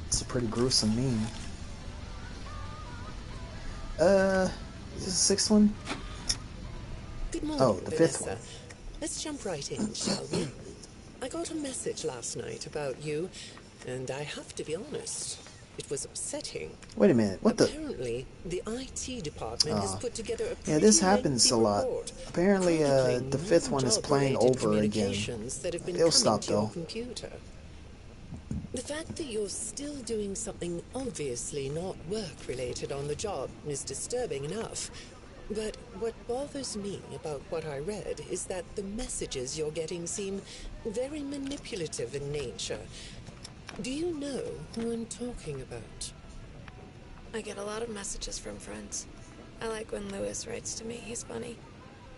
Speaker 1: It's a pretty gruesome meme. Is this the sixth one?
Speaker 4: Good morning,
Speaker 1: Oh, the fifth
Speaker 4: Vanessa.
Speaker 1: one.
Speaker 4: Let's jump right in, shall we? I got a message last night about you, and I have to be honest, it was upsetting.
Speaker 1: Wait a minute, what the?
Speaker 4: Apparently, the IT department has put together a
Speaker 1: Yeah, this
Speaker 4: pretty
Speaker 1: happens
Speaker 4: lengthy
Speaker 1: a lot.
Speaker 4: report
Speaker 1: Apparently,
Speaker 4: chronicling
Speaker 1: the fifth one is playing
Speaker 4: non-job-related
Speaker 1: over again.
Speaker 4: communications that have been
Speaker 1: It'll
Speaker 4: coming
Speaker 1: stop
Speaker 4: to your
Speaker 1: though.
Speaker 4: computer. The fact that you're still doing something obviously not work-related on the job is disturbing enough. But what bothers me about what I read is that the messages you're getting seem very manipulative in nature. Do you know who I'm talking about?
Speaker 5: I get a lot of messages from friends. I like when Lewis writes to me. He's funny.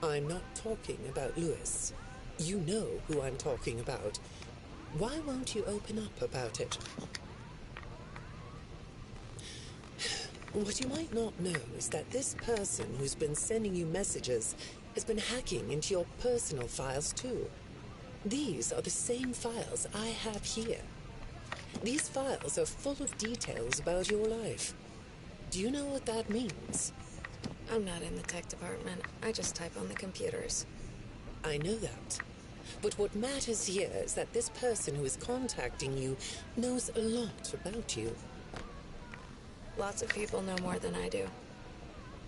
Speaker 4: I'm not talking about Lewis. You know who I'm talking about. Why won't you open up about it? What you might not know is that this person who's been sending you messages has been hacking into your personal files too. These are the same files I have here. These files are full of details about your life. Do you know what that means?
Speaker 5: I'm not in the tech department. I just type on the computers.
Speaker 4: I know that. But what matters here is that this person who is contacting you knows a lot about you.
Speaker 5: Lots of people know more than I do.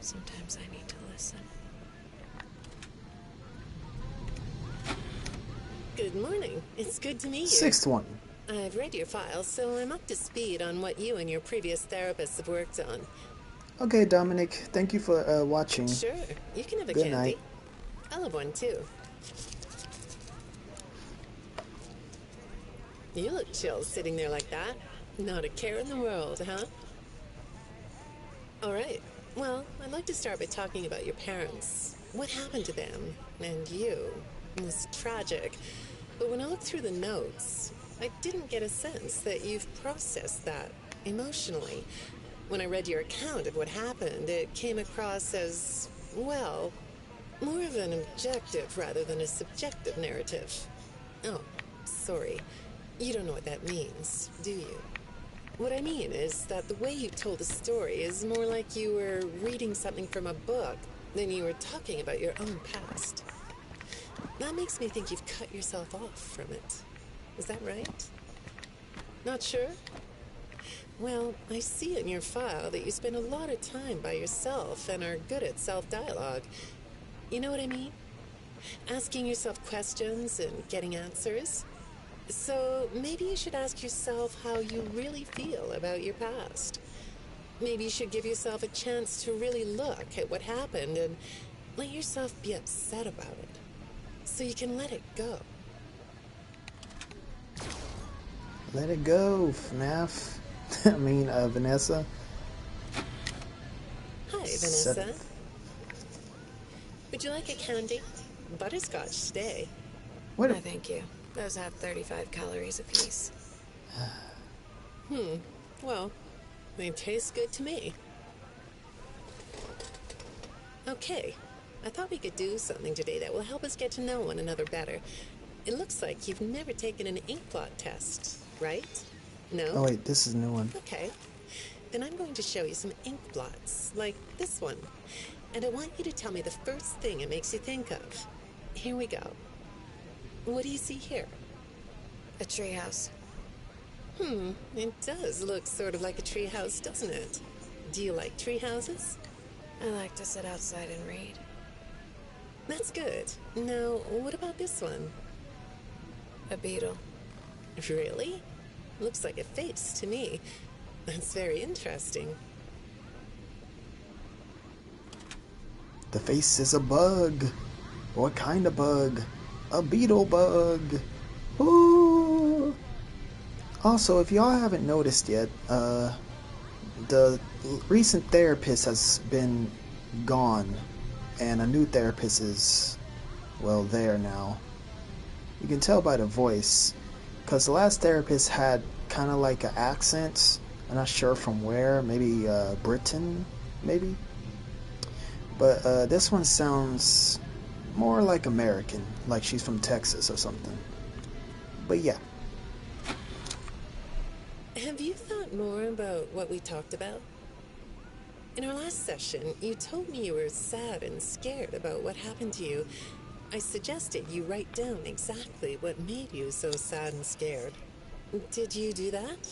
Speaker 5: Sometimes I need to listen.
Speaker 4: Good morning. It's good to meet you.
Speaker 1: Sixth one.
Speaker 4: I've read your file, so I'm up to speed on what you and your previous therapists have worked on.
Speaker 1: Okay, Dominic. Thank you for watching.
Speaker 4: Sure, you can have a
Speaker 1: Good
Speaker 4: candy.
Speaker 1: night.
Speaker 4: I'll have one too. You look chill sitting there like that. Not a care in the world, huh? All right. Well, I'd like to start by talking about your parents. What happened to them? And you? It was tragic. But when I looked through the notes, I didn't get a sense that you've processed that emotionally. When I read your account of what happened, it came across as, well, more of an objective rather than a subjective narrative. Oh, sorry. You don't know what that means, do you? What I mean is that the way you told the story is more like you were reading something from a book than you were talking about your own past. That makes me think you've cut yourself off from it. Is that right? Not sure? Well, I see in your file that you spend a lot of time by yourself and are good at self-dialogue. You know what I mean? Asking yourself questions and getting answers. So maybe you should ask yourself how you really feel about your past. Maybe you should give yourself a chance to really look at what happened and let yourself be upset about it, so you can let it go.
Speaker 1: Let it go, FNAF. I mean, Vanessa.
Speaker 4: Hi, Vanessa.
Speaker 1: Seventh.
Speaker 4: Would you like a candy? Butterscotch today.
Speaker 1: What?
Speaker 5: No, thank you. Those have 35 calories apiece.
Speaker 4: Well, they taste good to me. Okay, I thought we could do something today that will help us get to know one another better. It looks like you've never taken an ink blot test, right? No?
Speaker 1: Oh wait, this is a new one.
Speaker 4: Okay. Then I'm going to show you some ink blots, like this one. And I want you to tell me the first thing it makes you think of. Here we go. What do you see here?
Speaker 5: A treehouse.
Speaker 4: It does look sort of like a treehouse, doesn't it? Do you like treehouses?
Speaker 5: I like to sit outside and read.
Speaker 4: That's good. Now, what about this one?
Speaker 5: A beetle.
Speaker 4: Really? Looks like a face to me. That's very interesting.
Speaker 1: The face is a bug. What kind of bug? A beetle bug. Ooh. Also, if y'all haven't noticed yet, the recent therapist has been gone, and a new therapist is, well, there now. You can tell by the voice, because the last therapist had kind of like an accent. I'm not sure from where, maybe Britain, maybe. But this one sounds more like American, like she's from Texas or something. But yeah.
Speaker 4: Have you thought more about what we talked about? In our last session, you told me you were sad and scared about what happened to you. I suggested you write down exactly what made you so sad and scared. Did you do that?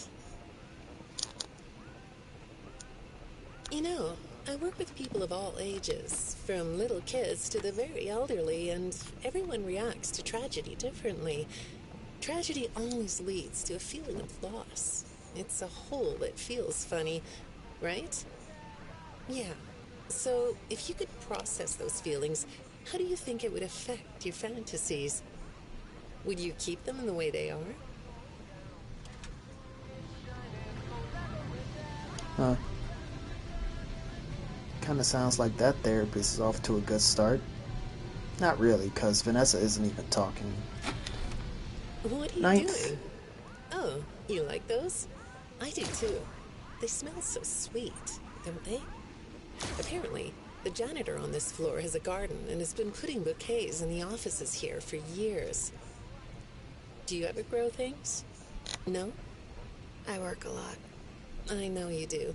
Speaker 4: You know, I work with people of all ages, from little kids to the very elderly, and everyone reacts to tragedy differently. Tragedy always leads to a feeling of loss. It's a hole that feels funny, right? Yeah. So, if you could process those feelings, how do you think it would affect your fantasies? Would you keep them in the way they are?
Speaker 1: Huh. Kind of sounds like that therapist is off to a good start. Not really, because Vanessa isn't even talking.
Speaker 4: What are you
Speaker 1: Ninth.
Speaker 4: doing? Oh, you like those? I do too. They smell so sweet, don't they? Apparently, the janitor on this floor has a garden and has been putting bouquets in the offices here for years. Do you ever grow things? No?
Speaker 5: I work a lot.
Speaker 4: I know you do.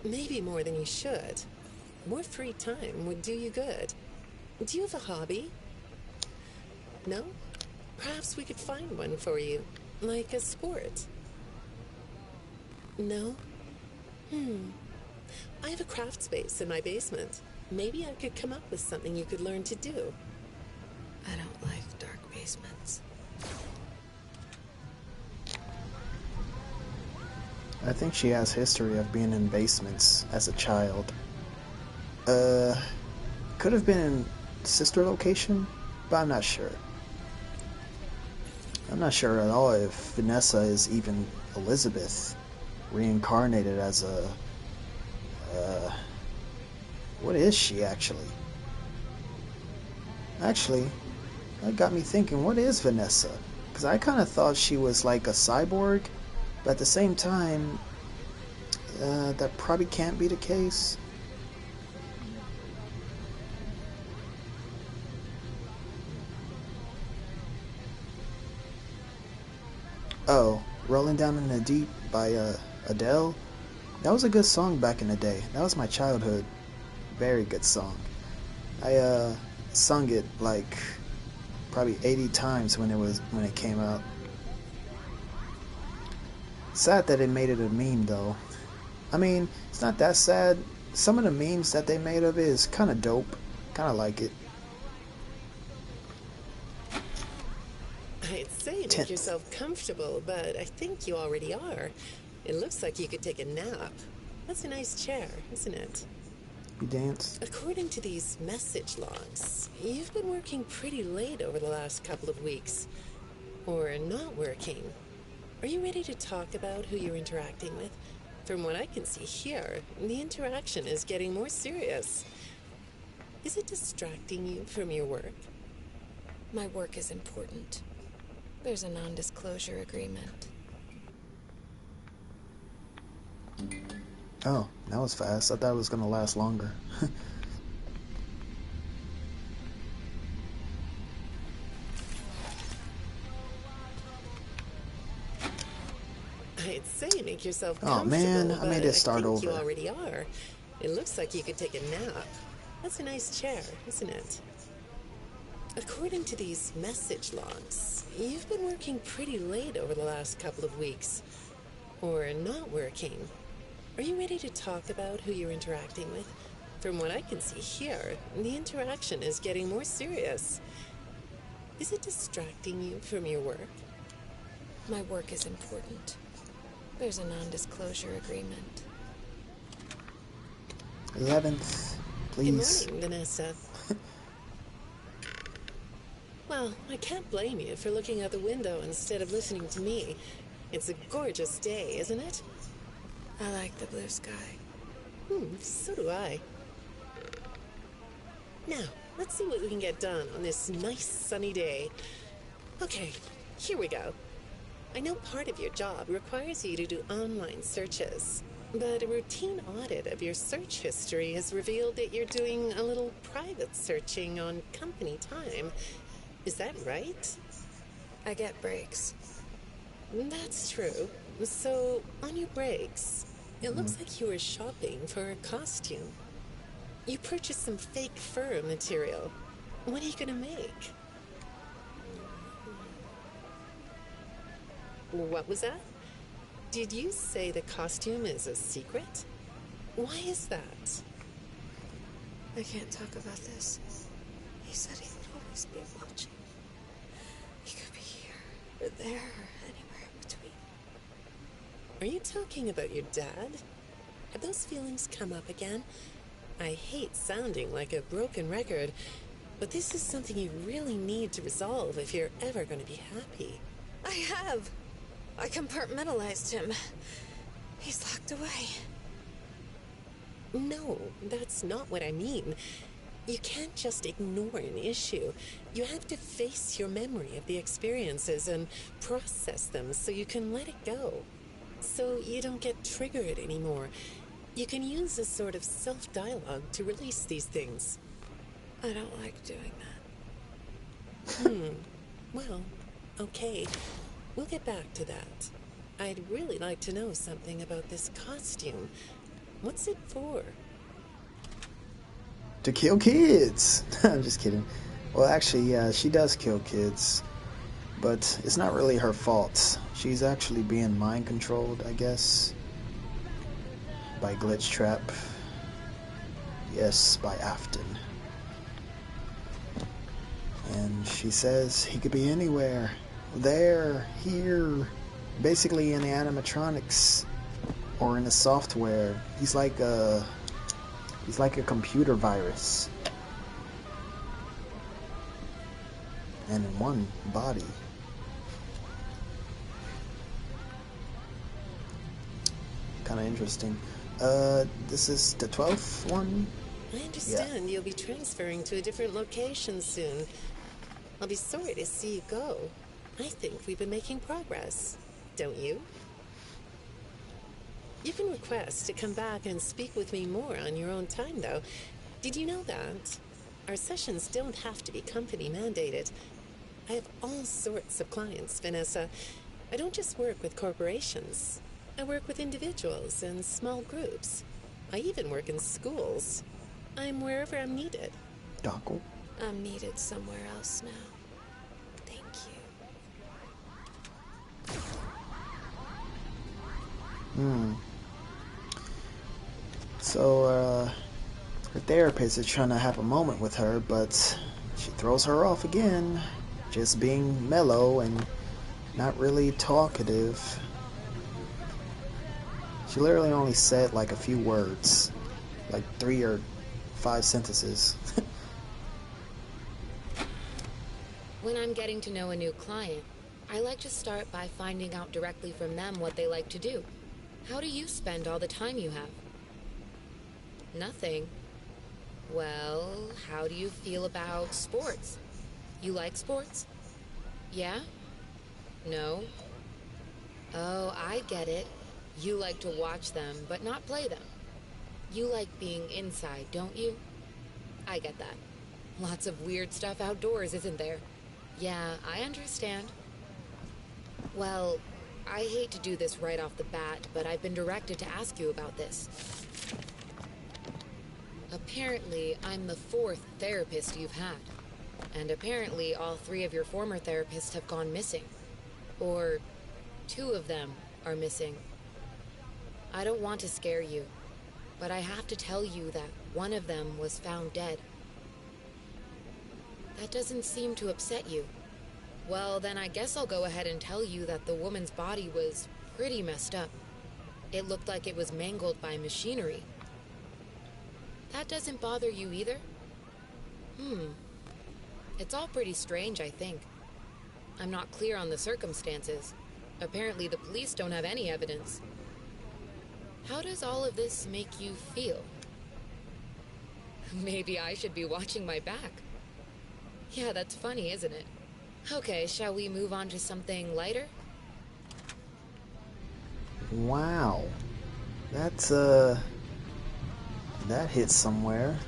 Speaker 4: Maybe more than you should. More free time would do you good. Do you have a hobby? No? Perhaps we could find one for you, like a sport. No? I have a craft space in my basement. Maybe I could come up with something you could learn to do.
Speaker 5: I don't like dark basements.
Speaker 1: I think she has history of being in basements as a child. Could have been in sister location, but I'm not sure. I'm not sure at all if Vanessa is even Elizabeth, reincarnated as a... what is she actually? Actually, that got me thinking, what is Vanessa? Because I kind of thought she was like a cyborg, but at the same time, that probably can't be the case. Oh, Rolling Down in the Deep by Adele. That was a good song back in the day. That was my childhood. Very good song. I sung it like probably 80 times when it came out. Sad that it made it a meme though. I mean, it's not that sad. Some of the memes that they made of it is kind of dope. Kind of like it.
Speaker 4: I'd say make
Speaker 1: Tenth.
Speaker 4: yourself comfortable, but I think you already are. It looks like you could take a nap. That's a nice chair, isn't it?
Speaker 1: You dance?
Speaker 4: According to these message logs, you've been working pretty late over the last couple of weeks. Or not working. Are you ready to talk about who you're interacting with? From what I can see here, the interaction is getting more serious. Is it distracting you from your work?
Speaker 5: My work is important. There's a non-disclosure agreement.
Speaker 1: Oh, that was fast. I thought it was gonna last longer.
Speaker 4: I'd say make yourself
Speaker 1: Oh,
Speaker 4: comfortable,
Speaker 1: man, I made
Speaker 4: but
Speaker 1: it start
Speaker 4: think you
Speaker 1: over.
Speaker 4: already are. It looks like you could take a nap. That's a nice chair, isn't it? According to these message logs, you've been working pretty late over the last couple of weeks. Or not working. Are you ready to talk about who you're interacting with? From what I can see here, the interaction is getting more serious. Is it distracting you from your work?
Speaker 5: My work is important. There's a non-disclosure agreement.
Speaker 1: 11th, please.
Speaker 4: Good morning, Vanessa. Well, I can't blame you for looking out the window instead of listening to me. It's a gorgeous day, isn't it?
Speaker 5: I like the blue sky.
Speaker 4: So do I. Now, let's see what we can get done on this nice sunny day. Okay, here we go. I know part of your job requires you to do online searches, but a routine audit of your search history has revealed that you're doing a little private searching on company time. Is that right?
Speaker 5: I get breaks.
Speaker 4: That's true. So, on your breaks, it looks like you were shopping for a costume. You purchased some fake fur material. What are you gonna make? What was that? Did you say the costume is a secret? Why is that?
Speaker 5: I can't talk about this. He said he would always be watching. He could be here, or there, or anywhere in between.
Speaker 4: Are you talking about your dad? Have those feelings come up again? I hate sounding like a broken record, but this is something you really need to resolve if you're ever going to be happy.
Speaker 5: I have. I compartmentalized him. He's locked away.
Speaker 4: No, that's not what I mean. You can't just ignore an issue. You have to face your memory of the experiences and process them so you can let it go. So you don't get triggered anymore. You can use this sort of self-dialogue to release these things.
Speaker 5: I don't like doing that.
Speaker 4: Well, okay. We'll get back to that. I'd really like to know something about this costume. What's it for?
Speaker 1: To kill kids. I'm just kidding. Well, actually, yeah, she does kill kids. But it's not really her fault. She's actually being mind controlled, I guess. By Glitch Trap. Yes, by Afton. And she says he could be anywhere. There, here, basically in the animatronics or in the software. He's like a computer virus. And in one body. Kind of interesting. This is the 12th one?
Speaker 4: I understand you'll be transferring to a different location soon. I'll be sorry to see you go. I think we've been making progress, don't you? You can request to come back and speak with me more on your own time, though. Did you know that? Our sessions don't have to be company mandated. I have all sorts of clients, Vanessa. I don't just work with corporations. I work with individuals and small groups. I even work in schools. I'm wherever I'm needed.
Speaker 1: Dockle.
Speaker 5: I'm needed somewhere else now. Thank you.
Speaker 1: So, her therapist is trying to have a moment with her, but she throws her off again. Just being mellow and not really talkative. She literally only said like a few words. Like 3 or 5 sentences.
Speaker 6: When I'm getting to know a new client, I like to start by finding out directly from them what they like to do. How do you spend all the time you have? Nothing. Well, how do you feel about sports? You like sports? Yeah? No? Oh, I get it. You like to watch them, but not play them. You like being inside, don't you? I get that. Lots of weird stuff outdoors, isn't there? Yeah, I understand. Well, I hate to do this right off the bat, but I've been directed to ask you about this. Apparently, I'm the 4th therapist you've had. And apparently, all 3 of your former therapists have gone missing. Or 2 of them are missing. I don't want to scare you, but I have to tell you that one of them was found dead. That doesn't seem to upset you. Well, then I guess I'll go ahead and tell you that the woman's body was pretty messed up. It looked like it was mangled by machinery. That doesn't bother you either? It's all pretty strange, I think. I'm not clear on the circumstances. Apparently the police don't have any evidence. How does all of this make you feel? Maybe I should be watching my back. Yeah, that's funny, isn't it? Okay, shall we move on to something lighter?
Speaker 1: Wow. That's, that hit somewhere.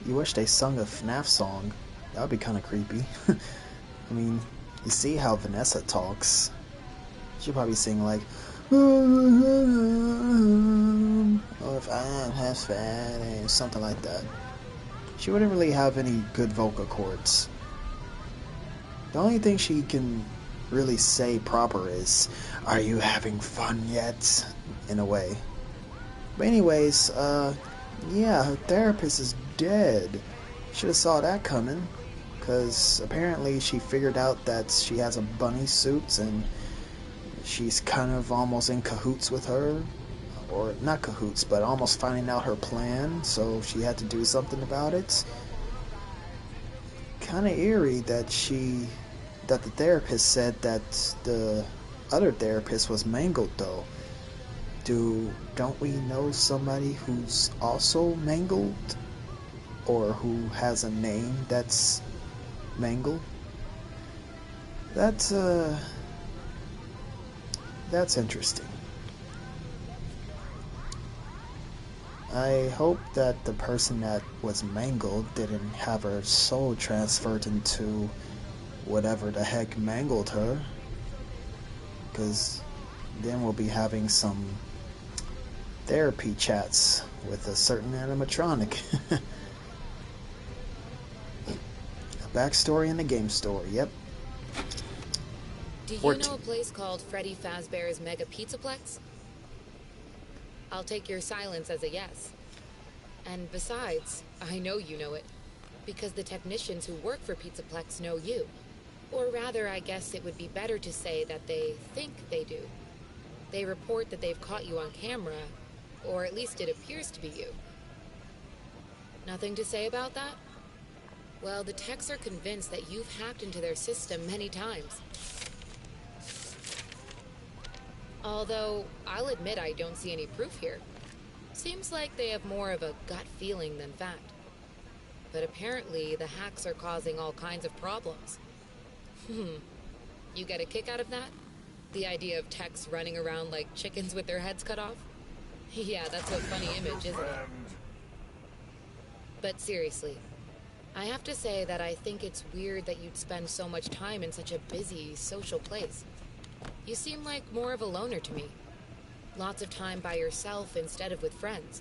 Speaker 1: You wish they sung a FNAF song. That would be kind of creepy. I mean, you see how Vanessa talks. She'll probably sing like, or if I have fat, and something like that. She wouldn't really have any good vocal cords. The only thing she can really say proper is, "Are you having fun yet?" in a way. But anyways, yeah, her therapist is dead. Should have saw that coming, because apparently she figured out that she has a bunny suit and she's kind of almost in cahoots with her. Or not cahoots, but almost finding out her plan, so she had to do something about it. Kind of eerie that the therapist said that the other therapist was mangled, though. Don't we know somebody who's also mangled, or who has a name that's mangled? That's interesting. I hope that the person that was mangled didn't have her soul transferred into whatever the heck mangled her, because then we'll be having some therapy chats with a certain animatronic. A backstory in the game story, yep.
Speaker 6: Do you
Speaker 1: 14.
Speaker 6: know a place called Freddy Fazbear's Mega Pizzaplex? I'll take your silence as a yes. And besides, I know you know it, because the technicians who work for Pizzaplex know you. Or rather, I guess it would be better to say that they think they do. They report that they've caught you on camera, or at least it appears to be you. Nothing to say about that? Well, the techs are convinced that you've hacked into their system many times. Although, I'll admit I don't see any proof here. Seems like they have more of a gut feeling than fact. But apparently, the hacks are causing all kinds of problems. You get a kick out of that? The idea of techs running around like chickens with their heads cut off? Yeah, that's a funny image, isn't it? But seriously, I have to say that I think it's weird that you'd spend so much time in such a busy, social place. You seem like more of a loner to me. Lots of time by yourself instead of with friends.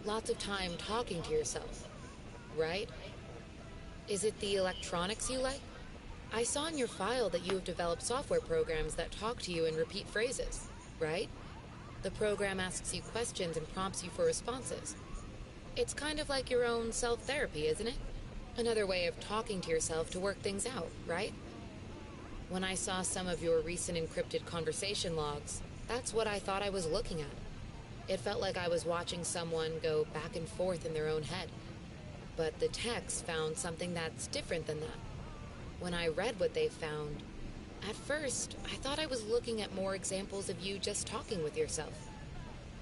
Speaker 6: Lots of time talking to yourself. Right? Is it the electronics you like? I saw in your file that you have developed software programs that talk to you in repeat phrases, right? The program asks you questions and prompts you for responses. It's kind of like your own self-therapy, isn't it? Another way of talking to yourself to work things out, right? When I saw some of your recent encrypted conversation logs, that's what I thought I was looking at. It felt like I was watching someone go back and forth in their own head. But the techs found something that's different than that. When I read what they found, at first, I thought I was looking at more examples of you just talking with yourself.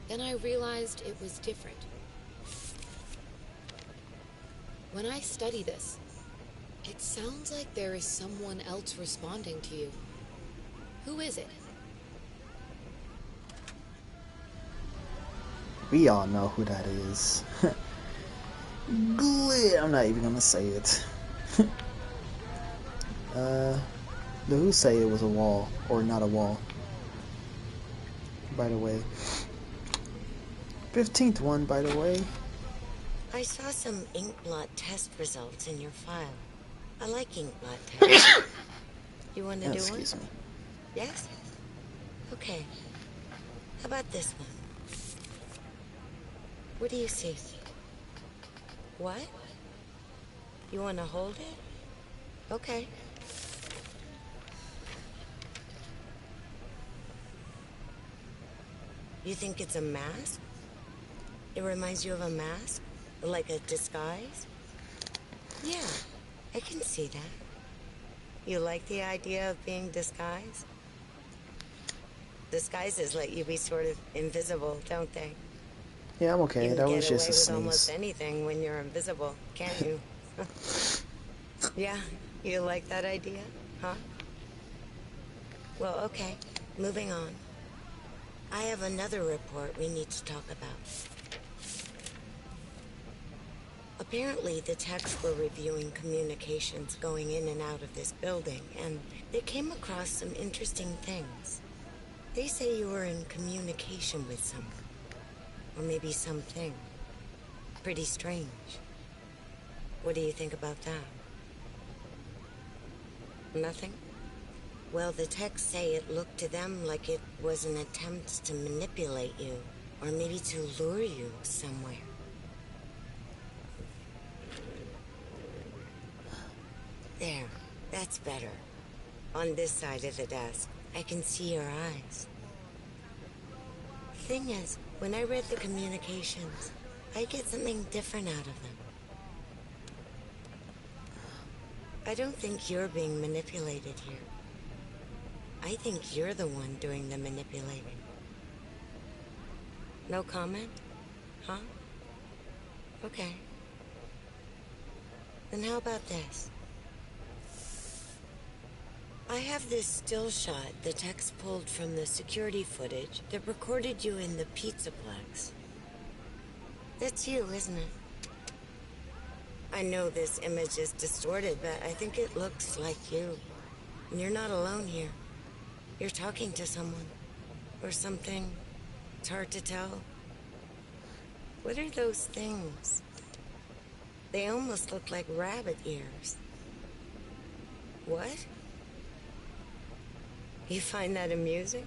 Speaker 6: Then I realized it was different. When I study this, it sounds like there is someone else responding to you. Who is it?
Speaker 1: We all know who that is. I'm not even gonna say it. The Who say it was a wall, or not a wall. By the way. 15th one, by the way.
Speaker 7: I saw some inkblot test results in your file. I like inkblot tests. You want to do one?
Speaker 1: Excuse me.
Speaker 7: Yes? Okay. How about this one? What do you see? What? You want to hold it? Okay. You think it's a mask? It reminds you of a mask? Like a disguise? Yeah, I can see that. You like the idea of being disguised? disguises let you be sort of invisible, don't they?
Speaker 1: Yeah, I'm okay.
Speaker 7: You
Speaker 1: That
Speaker 7: can
Speaker 1: was
Speaker 7: get away
Speaker 1: just a
Speaker 7: with almost
Speaker 1: sneeze.
Speaker 7: anything when you're invisible, can't you? Yeah, you like that idea, huh? Well, okay, moving on. I have another report we need to talk about. Apparently, the techs were reviewing communications going in and out of this building, and they came across some interesting things. They say you were in communication with someone. Or maybe something. Pretty strange. What do you think about that? Nothing? Well, the techs say it looked to them like it was an attempt to manipulate you, or maybe to lure you somewhere. There, that's better. On this side of the desk, I can see your eyes. Thing is, when I read the communications, I get something different out of them. I don't think you're being manipulated here. I think you're the one doing the manipulating. No comment? Huh? Okay. Then how about this? I have this still shot the techs pulled from the security footage that recorded you in the Pizzaplex. That's you, isn't it? I know this image is distorted, but I think it looks like you. And you're not alone here. You're talking to someone. Or something. It's hard to tell. What are those things? They almost look like rabbit ears. What? You find that amusing?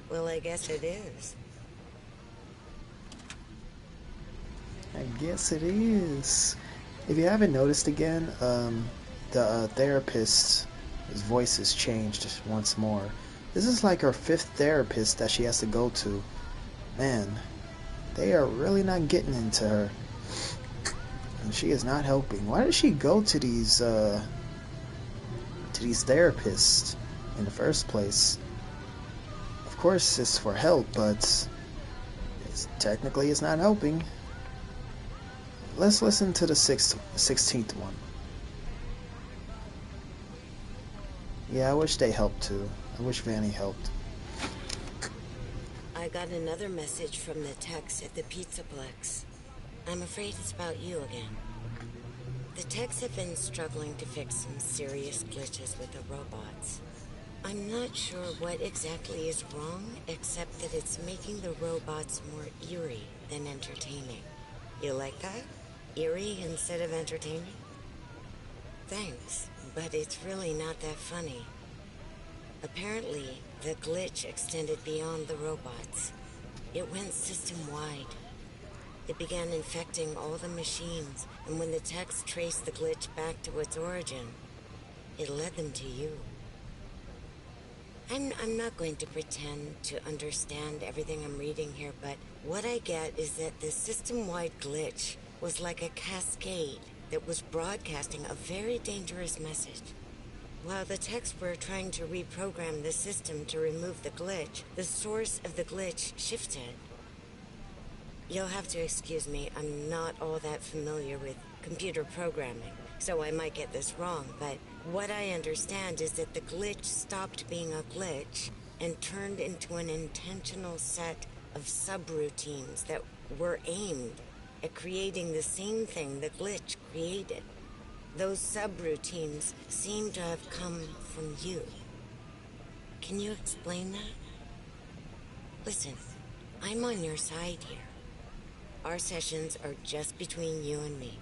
Speaker 7: Well, I guess it is.
Speaker 1: I guess it is. If you haven't noticed again, the therapist, his voice has changed once more. This is like her 5th therapist that she has to go to. Man, they are really not getting into her. And she is not helping. Why does she go to these therapists in the first place? Of course it's for help, but technically it's not helping. Let's listen to the 16th one. Yeah, I wish they helped too. I wish Vanny helped.
Speaker 7: I got another message from the techs at the Pizzaplex. I'm afraid it's about you again. The techs have been struggling to fix some serious glitches with the robots. I'm not sure what exactly is wrong, except that it's making the robots more eerie than entertaining. You like that? Eerie instead of entertaining? Thanks, but it's really not that funny. Apparently, the glitch extended beyond the robots. It went system-wide. It began infecting all the machines, and when the techs traced the glitch back to its origin, it led them to you. I'm not going to pretend to understand everything I'm reading here, but what I get is that the system-wide glitch was like a cascade that was broadcasting a very dangerous message. While the techs were trying to reprogram the system to remove the glitch, the source of the glitch shifted. You'll have to excuse me, I'm not all that familiar with computer programming, so I might get this wrong, but what I understand is that the glitch stopped being a glitch and turned into an intentional set of subroutines that were aimed at creating the same thing the glitch created. Those subroutines seem to have come from you. Can you explain that? Listen, I'm on your side here. Our sessions are just between you and me.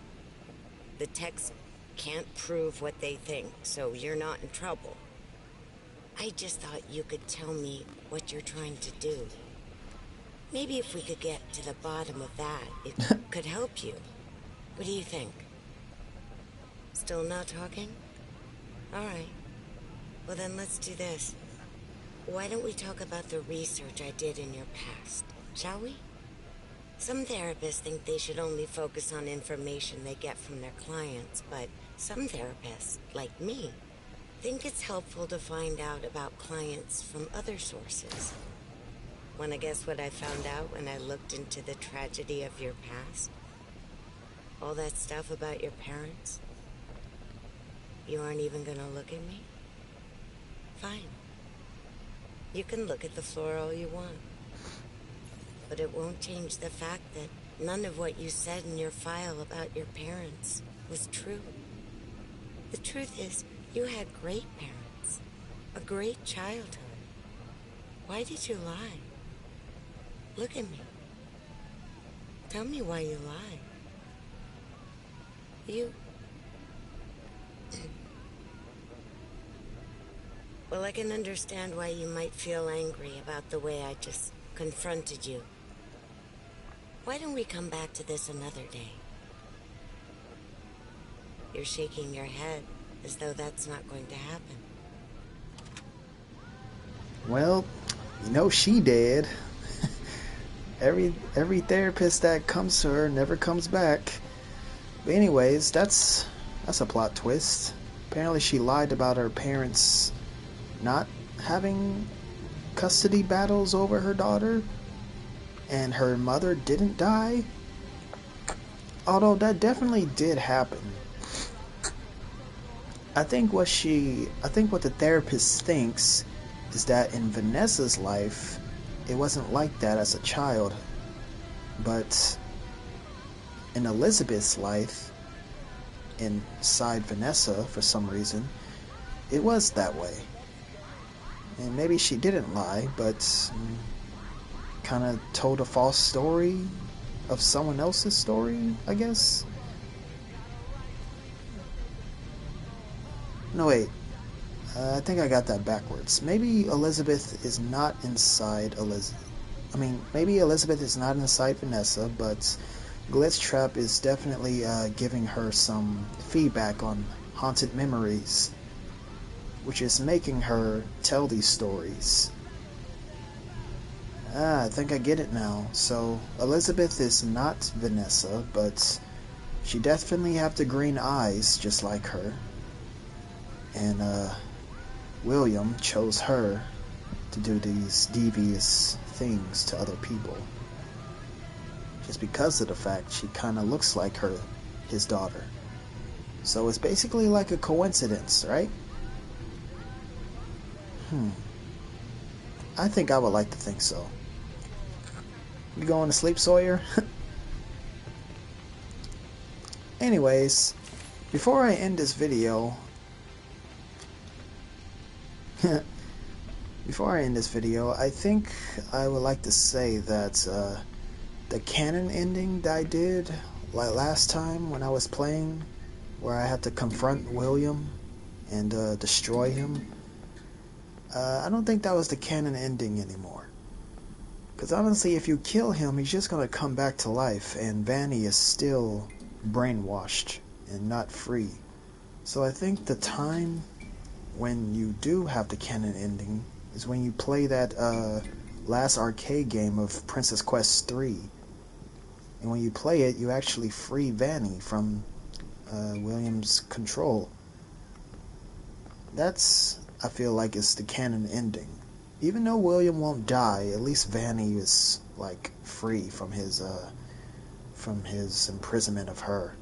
Speaker 7: The techs can't prove what they think, so you're not in trouble. I just thought you could tell me what you're trying to do. Maybe if we could get to the bottom of that, it could help you. What do you think? Still not talking? All right. Well, then let's do this. Why don't we talk about the research I did in your past, shall we? Some therapists think they should only focus on information they get from their clients, but some therapists, like me, think it's helpful to find out about clients from other sources. Want to guess what I found out when I looked into the tragedy of your past? All that stuff about your parents? You aren't even gonna look at me? Fine. You can look at the floor all you want. But it won't change the fact that none of what you said in your file about your parents was true. The truth is, you had great parents. A great childhood. Why did you lie? Look at me. Tell me why you lied. You... Well, I can understand why you might feel angry about the way I just confronted you. Why don't we come back to this another day? You're shaking your head as though that's not going to happen.
Speaker 1: Well, you know she did. Every therapist that comes to her never comes back. But anyways, that's a plot twist. Apparently she lied about her parents not having custody battles over her daughter, and her mother didn't die. Although that definitely did happen. I think what the therapist thinks is that in Vanessa's life, it wasn't like that as a child. But in Elizabeth's life, inside Vanessa, for some reason, it was that way. And maybe she didn't lie, but kind of told a false story of someone else's story, I guess. No, wait. I think I got that backwards. Maybe Elizabeth is not inside maybe Elizabeth is not inside Vanessa, but Glitchtrap is definitely giving her some feedback on haunted memories, which is making her tell these stories. I think I get it now. So Elizabeth is not Vanessa, but she definitely have the green eyes just like her. And William chose her to do these devious things to other people. Just because of the fact she kind of looks like his daughter. So it's basically like a coincidence, right? I think I would like to think so. You going to sleep, Sawyer? Anyways, before I end this video, I think I would like to say that the canon ending that I did like last time when I was playing, where I had to confront William and destroy him, I don't think that was the canon ending anymore. Because honestly, if you kill him, he's just going to come back to life, and Vanny is still brainwashed and not free. So I think the time when you do have the canon ending is when you play that last arcade game of Princess Quest 3. And when you play it, you actually free Vanny from William's control. That's, I feel like, is the canon ending. Even though William won't die, at least Vanny is like free from his imprisonment of her.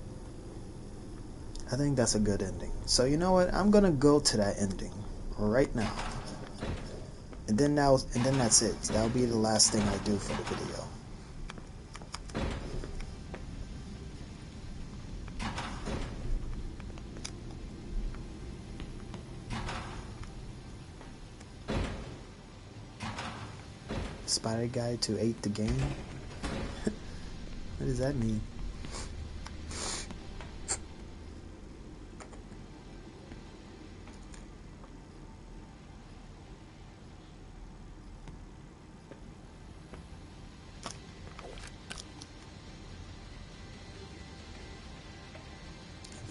Speaker 1: I think that's a good ending. So you know what? I'm gonna go to that ending right now, and then that's it. That'll be the last thing I do for the video. Spider Guy to 8 the game? What does that mean?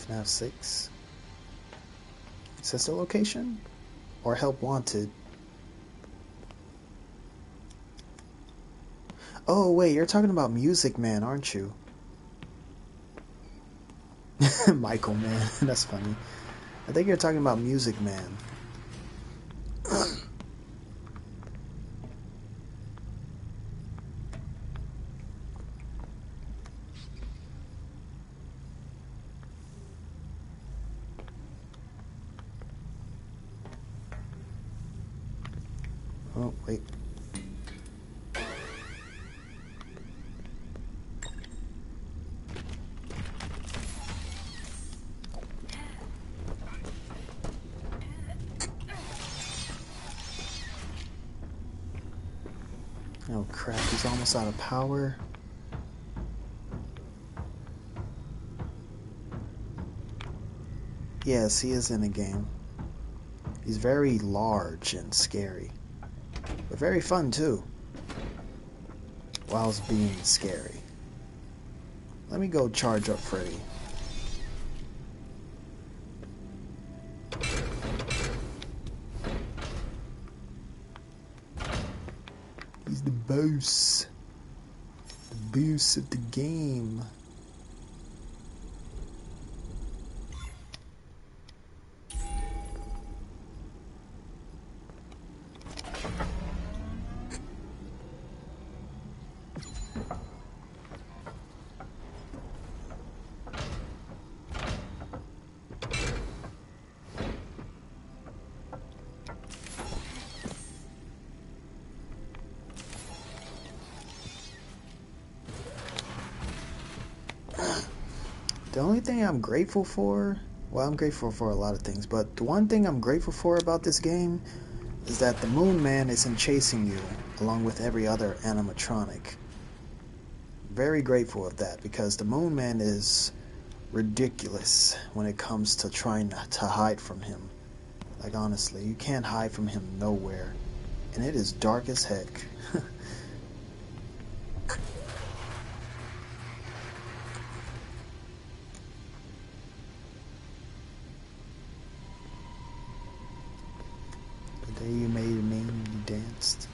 Speaker 1: FNAF 6. Is this the location? Or Help Wanted? Oh, wait, you're talking about Music Man, aren't you? Michael Man, that's funny. I think you're talking about Music Man. Oh, wait. Oh crap, he's almost out of power. Yes, he is in a game. He's very large and scary. But very fun too. Whilst being scary. Let me go charge up Freddy. He's the boss. The boss of the game. The only thing I'm grateful for, well, I'm grateful for a lot of things, but the one thing I'm grateful for about this game is that the Moon Man isn't chasing you along with every other animatronic. Very grateful of that, because the Moon Man is ridiculous when it comes to trying to hide from him. Like, honestly, you can't hide from him nowhere. And it is dark as heck. The day you made a name, you danced.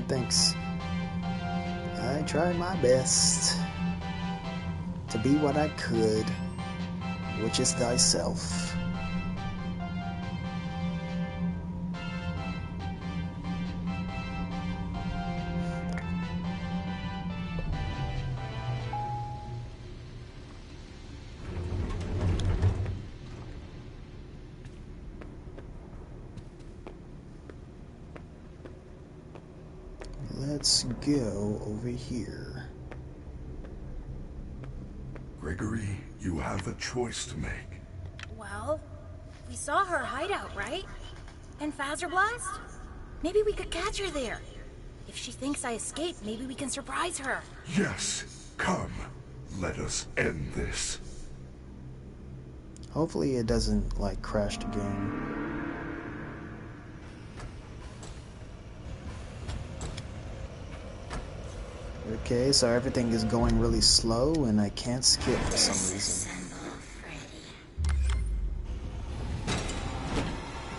Speaker 1: Thanks. I tried my best to be what I could, which is thyself. Let's go over here.
Speaker 8: Gregory, you have a choice to make.
Speaker 9: Well, we saw her hideout, right? And Phaser Blast? Maybe we could catch her there. If she thinks I escaped, maybe we can surprise her.
Speaker 8: Yes, come. Let us end this.
Speaker 1: Hopefully it doesn't, like, crash the game. Okay, so everything is going really slow and I can't skip for some reason.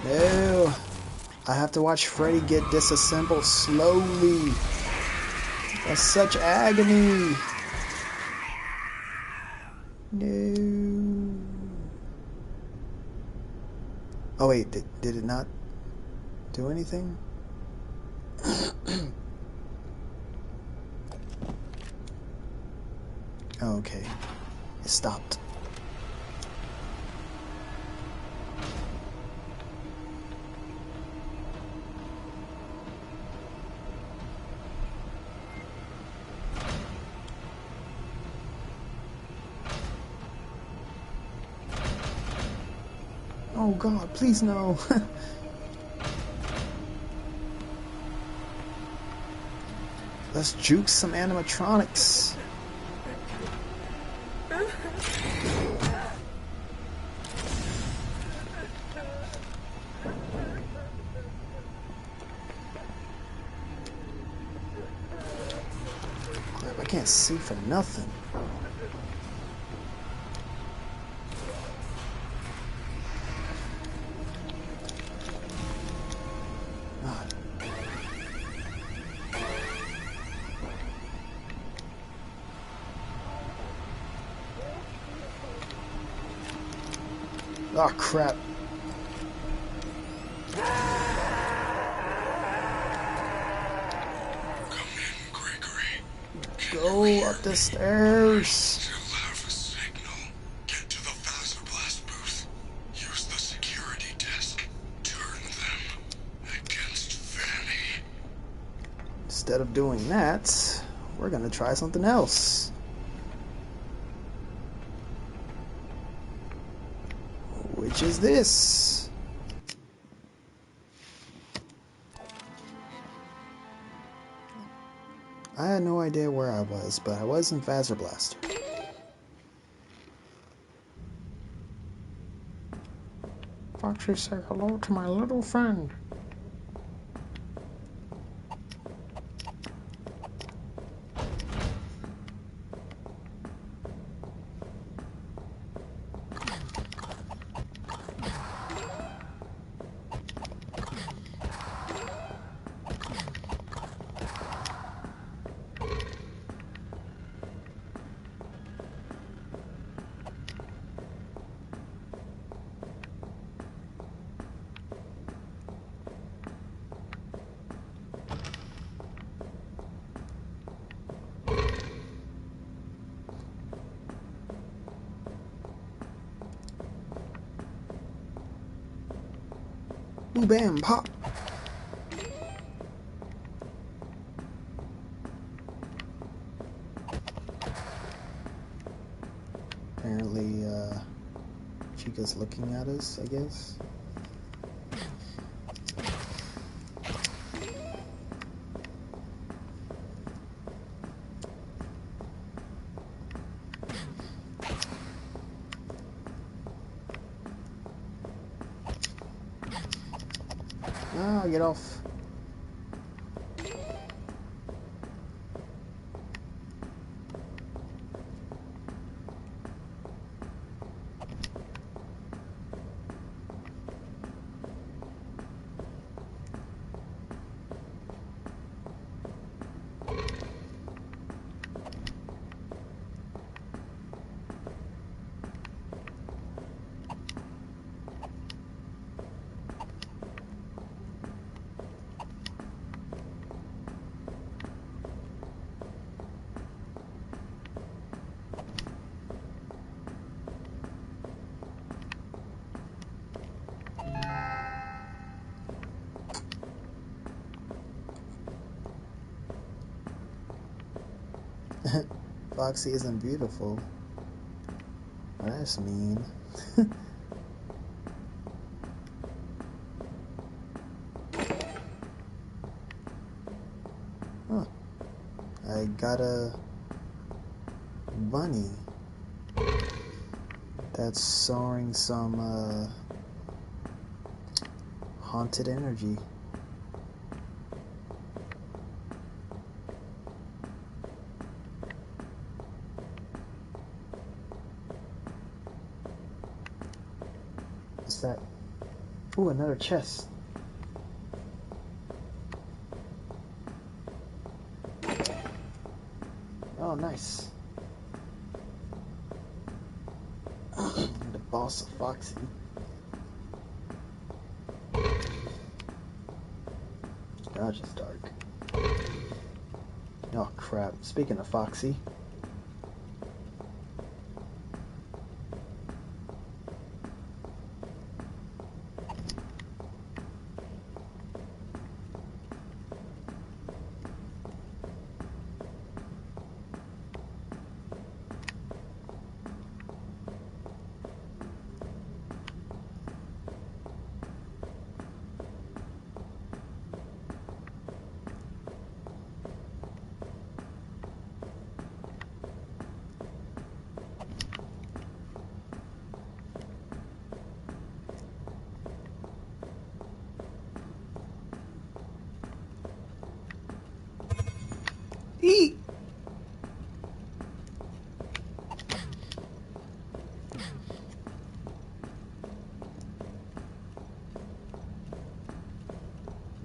Speaker 1: No! I have to watch Freddy get disassembled slowly. That's such agony. No. Oh wait, did it not do anything? Oh, okay. It stopped. Oh god, please no. Let's juke some animatronics. Crap, I can't see for nothing. Oh crap.
Speaker 8: Come in, Gregory.
Speaker 1: Go up the stairs.
Speaker 8: Still have a signal. Get to the Phaser Blast booth. Use the security desk. Turn them against Fanny.
Speaker 1: Instead of doing that, we're gonna try something else. Which is this? I had no idea where I was, but I was in Phaser Blaster. Foxy, say hello to my little friend. Ooh, bam, pop. Apparently, Chica's looking at us, I guess. Ah, get off. Foxy isn't beautiful. Oh, that's mean. Huh. I got a bunny that's soaring some haunted energy. What's that? Ooh, another chest. Oh, nice. The boss of Foxy. God, it's dark. Oh, crap. Speaking of Foxy.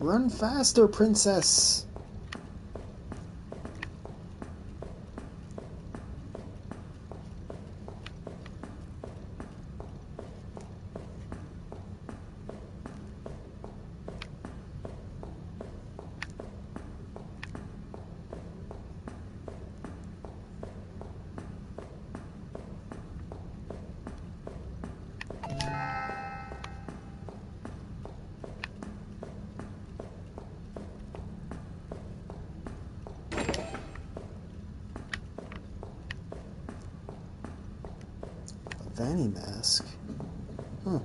Speaker 1: Run faster, princess! Vanny mask? Huh.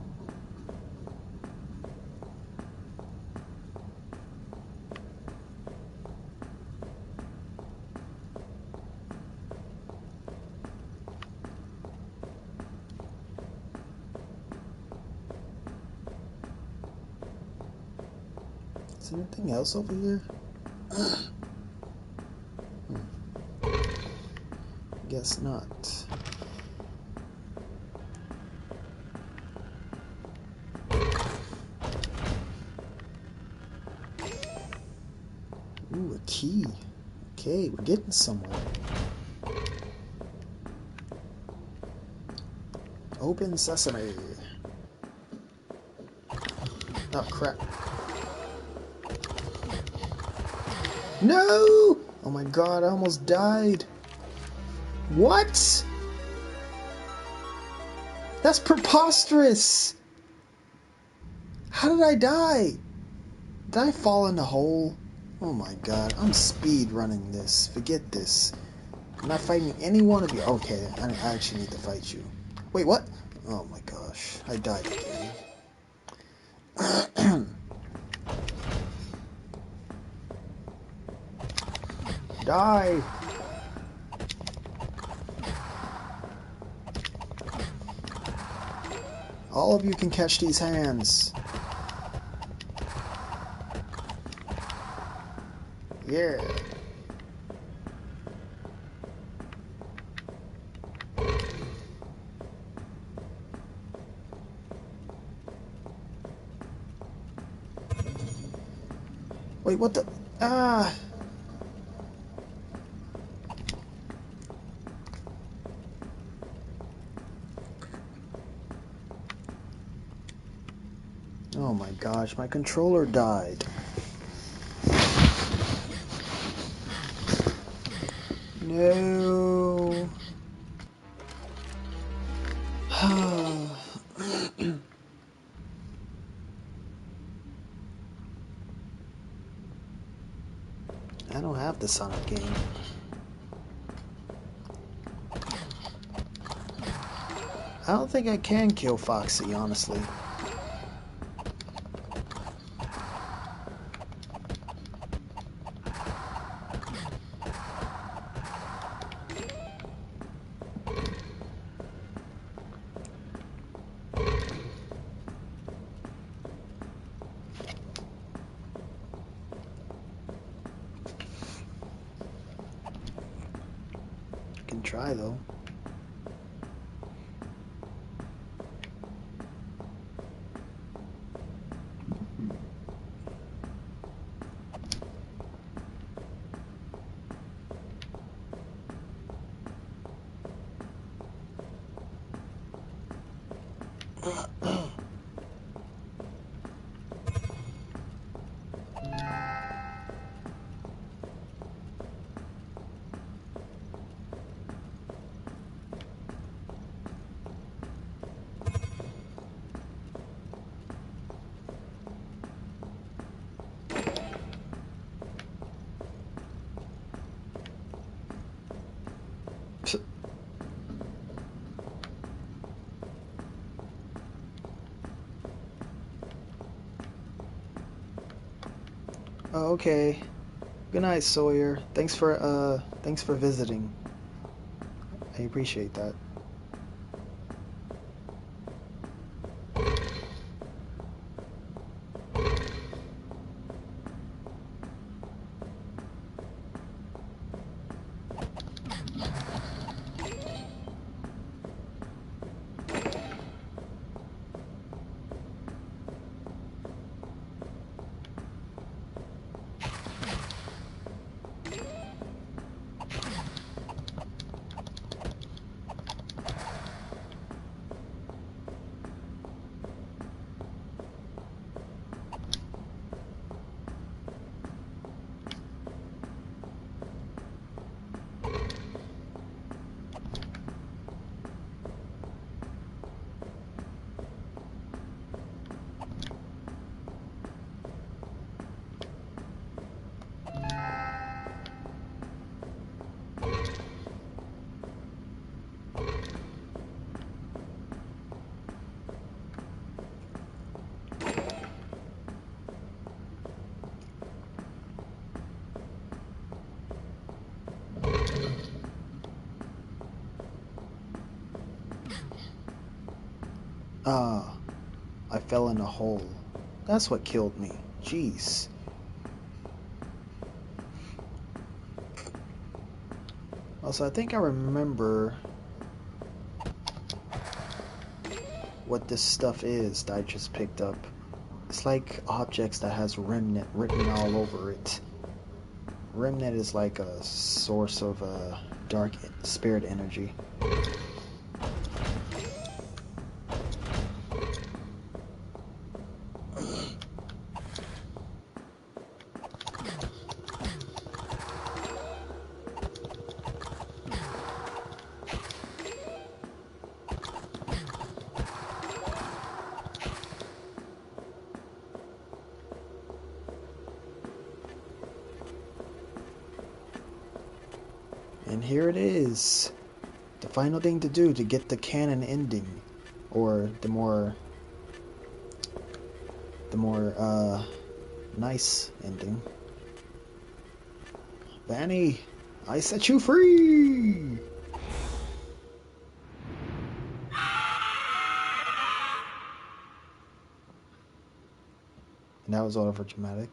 Speaker 1: Is there anything else over here? Guess not. Ooh, a key. Okay, we're getting somewhere. Open sesame. Oh, crap. No! Oh my god, I almost died. What? That's preposterous! How did I die? Did I fall in a hole? Oh my god, I'm speed running this. Forget this. I'm not fighting any one of you. Okay, I actually need to fight you. Wait, what? Oh my gosh, I died again. Die! All of you can catch these hands. Yeah. Wait, what the? Ah! Oh my gosh, my controller died. No. I don't have the Sonic game. I don't think I can kill Foxy, honestly. I can try though. Oh, okay. Good night, Sawyer. Thanks for visiting. I appreciate that. Ah, I fell in a hole. That's what killed me. Jeez. Also, I think I remember what this stuff is that I just picked up. It's like objects that has remnant written all over it. Remnant is like a source of dark spirit energy. And here it is. The final thing to do to get the canon ending. Or the more nice ending. Vanny, I set you free! And that was all over dramatic.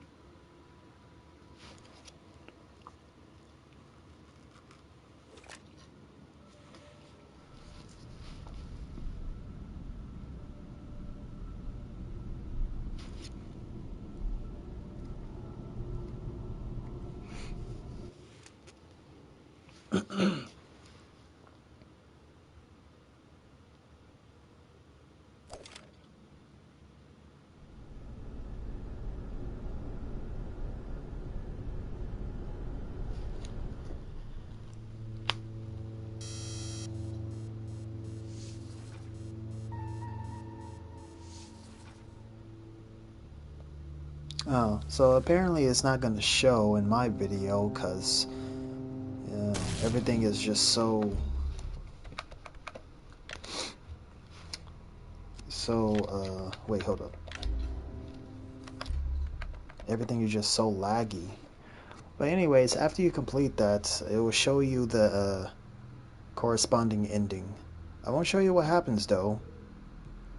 Speaker 1: Oh, so apparently it's not going to show in my video because everything is just so wait, hold up. Everything is just so laggy. But anyways, after you complete that, it will show you the corresponding ending. I won't show you what happens though,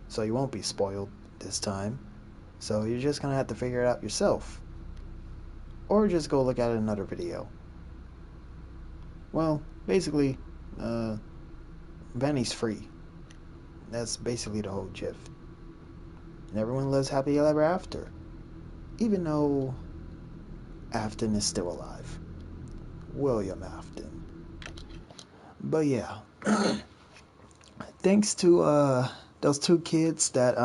Speaker 1: so you won't be spoiled this time. So you're just gonna have to figure it out yourself. Or just go look at another video. Well, basically, Vanny's free. That's basically the whole gist. And everyone lives happily ever after. Even though Afton is still alive. William Afton. But yeah. Thanks to those two kids that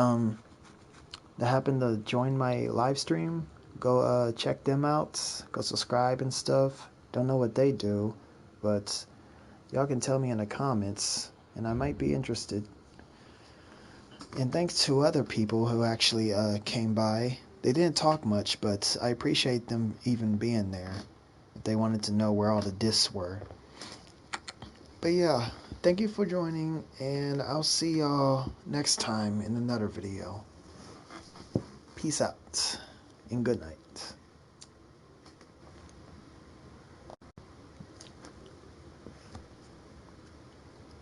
Speaker 1: happened to join my live stream. Go check them out. Go subscribe and stuff. Don't know what they do, but y'all can tell me in the comments and I might be interested. And thanks to other people who actually came by. They didn't talk much, but I appreciate them even being there. They wanted to know where all the discs were. But yeah, thank you for joining, and I'll see y'all next time in another video. Peace out, and good night.